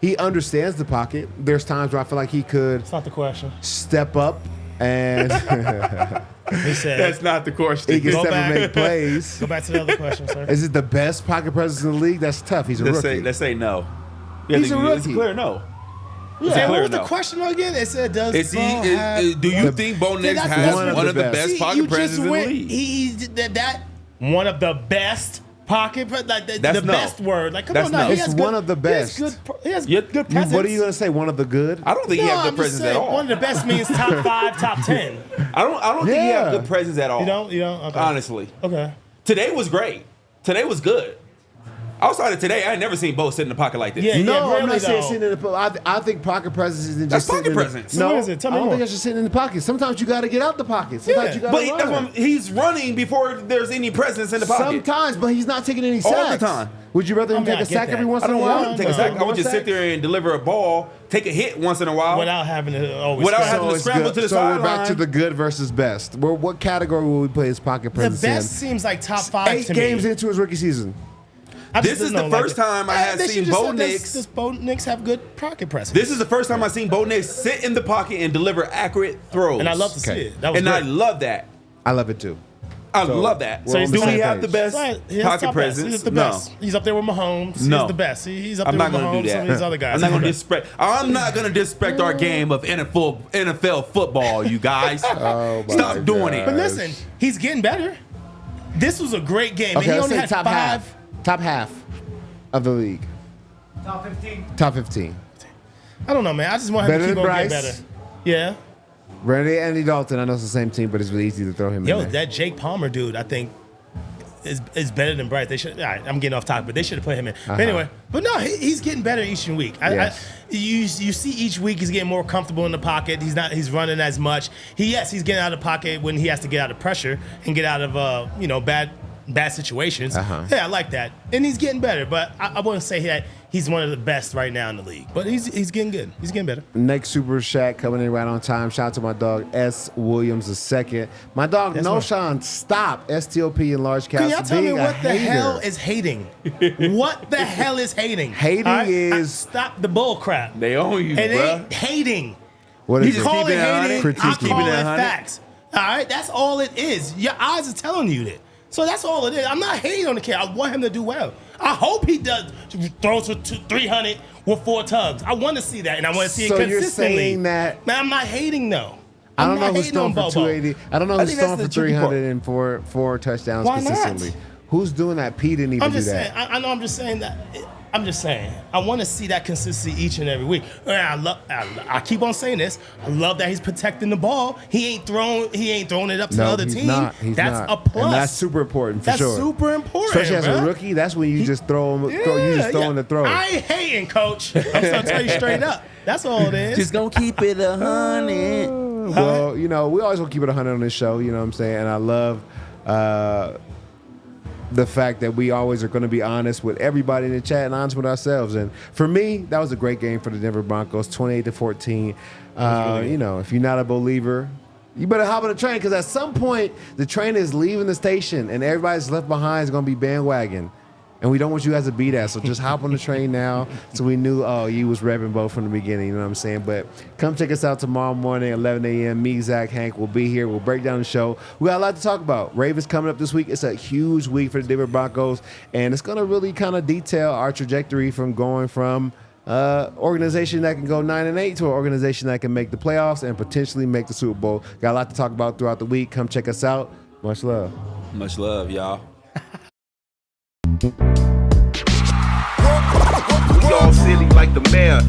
Speaker 1: he understands the pocket. There's times where I feel like he could
Speaker 3: That's not the question.
Speaker 1: step up and
Speaker 3: He said,
Speaker 2: That's not the question.
Speaker 1: he can
Speaker 3: Go
Speaker 1: step
Speaker 3: back.
Speaker 1: and make plays.
Speaker 3: go back to the other question, sir.
Speaker 1: Is it the best pocket presence in the league? That's tough. He's a rookie.
Speaker 2: Let's say no.
Speaker 1: He's a
Speaker 2: It's
Speaker 1: rookie.
Speaker 2: clear no. It's
Speaker 3: Yeah,
Speaker 2: clear
Speaker 3: what was
Speaker 2: no.
Speaker 3: the question again? It said, does
Speaker 2: Is he?
Speaker 3: Bo have...
Speaker 2: Do you think Bo Nix
Speaker 3: that's-
Speaker 2: has
Speaker 3: that's
Speaker 2: one of the best
Speaker 3: See,
Speaker 2: pocket
Speaker 3: you
Speaker 2: presences
Speaker 3: just
Speaker 2: in the
Speaker 3: went,
Speaker 2: league?
Speaker 3: that one of the best pocket, like the
Speaker 2: That's no.
Speaker 3: best word. Like, come
Speaker 2: That's
Speaker 3: on now.
Speaker 2: no.
Speaker 3: He
Speaker 1: It's
Speaker 3: has
Speaker 1: one
Speaker 3: good-
Speaker 1: of the best.
Speaker 3: He has
Speaker 2: Yeah.
Speaker 3: good presence.
Speaker 1: What are you going to say? One of the good?
Speaker 2: I don't think he
Speaker 3: No,
Speaker 2: has
Speaker 3: I'm
Speaker 2: good
Speaker 3: just
Speaker 2: presence at
Speaker 3: saying,
Speaker 2: all.
Speaker 3: one of the best means top 5, top 10.
Speaker 2: I don't think he
Speaker 1: Yeah.
Speaker 2: has good presence at all.
Speaker 3: You don't? Okay.
Speaker 2: Honestly,
Speaker 3: Okay.
Speaker 2: today was great. Today was good. Outside of today, I ain't never seen Bo sit in the pocket like this.
Speaker 3: Yeah,
Speaker 1: No, I'm
Speaker 3: really
Speaker 1: not saying
Speaker 3: though.
Speaker 1: sitting in the pocket. I think pocket presence isn't
Speaker 2: That's
Speaker 1: just sitting
Speaker 2: pocket
Speaker 1: in the
Speaker 2: presence.
Speaker 1: No,
Speaker 3: So what is it? Tell me
Speaker 1: I don't
Speaker 3: more.
Speaker 1: think that's just sitting in the pocket. Sometimes you got to get out the pocket. Sometimes
Speaker 3: Yeah.
Speaker 1: you got
Speaker 2: But
Speaker 1: to
Speaker 2: that's
Speaker 1: run.
Speaker 2: when he's running before there's any presence in the pocket.
Speaker 1: Sometimes, but he's not taking any
Speaker 2: All
Speaker 1: sacks.
Speaker 2: the time.
Speaker 1: Would you rather him
Speaker 3: I mean,
Speaker 1: take
Speaker 3: I
Speaker 1: a
Speaker 3: get
Speaker 1: sack
Speaker 3: that.
Speaker 1: every once
Speaker 2: I
Speaker 1: in a
Speaker 2: don't
Speaker 1: while?
Speaker 2: want him to take a sack. I want you to sit there and deliver a ball, take a hit once in a while.
Speaker 3: Without having to always
Speaker 2: Without
Speaker 3: scramble.
Speaker 2: having to
Speaker 1: it's
Speaker 2: scramble
Speaker 1: good.
Speaker 2: to the
Speaker 1: So we're back
Speaker 2: sideline.
Speaker 1: to the good versus best. What category will we put his pocket
Speaker 3: The
Speaker 1: presence
Speaker 3: best
Speaker 1: in?
Speaker 3: seems like top 5
Speaker 1: 8
Speaker 3: to
Speaker 1: games
Speaker 3: me.
Speaker 1: into his rookie season.
Speaker 3: I just
Speaker 2: This is
Speaker 3: don't
Speaker 2: the
Speaker 3: like
Speaker 2: first
Speaker 3: it.
Speaker 2: time I had
Speaker 3: They
Speaker 2: seen
Speaker 3: should just
Speaker 2: Bo
Speaker 3: say,
Speaker 2: Nix.
Speaker 3: Does Bo Nix have good pocket presence?
Speaker 2: This is the first time I've seen Bo Nix sit in the pocket and deliver accurate throws.
Speaker 3: And I love to see
Speaker 1: Okay.
Speaker 3: it. That was
Speaker 2: And I
Speaker 3: great.
Speaker 2: love that.
Speaker 1: I love it too.
Speaker 2: I love that.
Speaker 1: we're on the
Speaker 2: Do
Speaker 1: same
Speaker 2: he have
Speaker 1: page.
Speaker 2: the best
Speaker 3: Right, he has
Speaker 2: pocket
Speaker 3: top best.
Speaker 2: presence?
Speaker 3: He's the
Speaker 2: No.
Speaker 3: best. He's up there with Mahomes.
Speaker 2: No.
Speaker 3: He's the best. He's up
Speaker 2: I'm
Speaker 3: there
Speaker 2: not
Speaker 3: with
Speaker 2: going to
Speaker 3: Mahomes
Speaker 2: do
Speaker 3: and
Speaker 2: that.
Speaker 3: these other guys.
Speaker 2: I'm not going to
Speaker 3: He's the
Speaker 2: disrespect. I'm not going to disrespect our game of NFL football, you guys.
Speaker 1: Oh, my
Speaker 2: Stop doing
Speaker 1: God.
Speaker 2: it.
Speaker 3: But listen, he's getting better. This was a great game.
Speaker 1: Okay,
Speaker 3: and he
Speaker 1: let's
Speaker 3: only
Speaker 1: say
Speaker 3: had
Speaker 1: top
Speaker 3: 5.
Speaker 1: half. Top half of the league.
Speaker 4: Top 15.
Speaker 1: Top 15.
Speaker 3: I don't know, man. I just want him
Speaker 1: Better
Speaker 3: to keep
Speaker 1: than
Speaker 3: on getting
Speaker 1: Bryce?
Speaker 3: better. Yeah.
Speaker 1: Randy Andy Dalton. I know it's the same team, but it's really easy to throw him
Speaker 3: Yo,
Speaker 1: in there.
Speaker 3: that Jake Palmer dude, I think, is better than Bryce. They should. All right, I'm getting off topic, but they should have put him in. But anyway, but no, he's getting better each week.
Speaker 1: Yes.
Speaker 3: You see each week he's getting more comfortable in the pocket. He's running as much. He's getting out of the pocket when he has to get out of pressure and get out of bad situations. Yeah, I like that, and he's getting better. But I wouldn't say that he's one of the best right now in the league. But he's getting good. He's getting better.
Speaker 1: Next super chat coming in right on time. Shout out to my dog S. Williams II. My dog Knowhson, stop. STOP in large caps.
Speaker 3: Can y'all tell me
Speaker 1: being a
Speaker 3: what the
Speaker 1: hater.
Speaker 3: hell is hating? What the hell is hating?
Speaker 1: Hating
Speaker 3: All right?
Speaker 1: is-
Speaker 3: Stop the bull crap.
Speaker 2: They own you,
Speaker 3: It
Speaker 2: bruh.
Speaker 3: ain't hating.
Speaker 1: What
Speaker 2: He
Speaker 1: is
Speaker 2: just
Speaker 1: it?
Speaker 3: Call
Speaker 2: keeping
Speaker 3: it
Speaker 2: it a
Speaker 3: hating.
Speaker 2: hundred.
Speaker 3: I
Speaker 1: Critiquing.
Speaker 3: call
Speaker 2: Keeping it
Speaker 3: it
Speaker 2: a hundred.
Speaker 3: facts. All right, that's all it is. Your eyes are telling you that. So that's all it is. I'm not hating on the kid. I want him to do well. I hope he does throws for 300 with 4 tugs. I want to see that, and I want to see
Speaker 1: So
Speaker 3: it
Speaker 1: you're
Speaker 3: consistently.
Speaker 1: saying that-
Speaker 3: Man, I'm not hating though.
Speaker 1: I
Speaker 3: I'm
Speaker 1: don't know
Speaker 3: not
Speaker 1: who's
Speaker 3: hating on
Speaker 1: throwing for
Speaker 3: Bobo.
Speaker 1: 280. I don't know
Speaker 2: I
Speaker 1: who's
Speaker 2: think that's
Speaker 1: throwing for
Speaker 2: the tricky part.
Speaker 1: 300 and four touchdowns
Speaker 3: Why not?
Speaker 1: consistently. Who's doing that? Pete didn't even
Speaker 3: I'm
Speaker 1: do
Speaker 3: just
Speaker 1: that.
Speaker 3: saying. I know. I'm just saying that I'm just saying, I want to see that consistency each and every week. And I keep on saying this. I love that he's protecting the ball. He ain't throwing it up to the other team. That's a plus.
Speaker 1: And that's super important for sure.
Speaker 3: That's super important,
Speaker 1: especially as a rookie. That's when you just throw him. You just throw in the throw.
Speaker 3: I ain't hating, coach. I'm gonna tell you straight up. That's all it is.
Speaker 2: Just gonna keep it 100.
Speaker 1: Well, you know, we always gonna keep it 100 on this show. You know what I'm saying? And I love the fact that we always are going to be honest with everybody in the chat and honest with ourselves. And for me, that was a great game for the Denver Broncos, 28-14. You know, if you're not a believer, you better hop on the train, because at some point the train is leaving the station and everybody's left behind is going to be bandwagon. And we don't want you guys to be that. So just hop on the train now. So we knew, you was repping both from the beginning. You know what I'm saying? But come check us out tomorrow morning, 11 a.m. Me, Zach, Hank will be here. We'll break down the show. We got a lot to talk about. Ravens coming up this week. It's a huge week for the Denver Broncos. And it's going to really kind of detail our trajectory from going from organization that can go 9-8 to an organization that can make the playoffs and potentially make the Super Bowl. Got a lot to talk about throughout the week. Come check us out. Much love.
Speaker 2: Much love, y'all.
Speaker 7: We all silly like the mayor.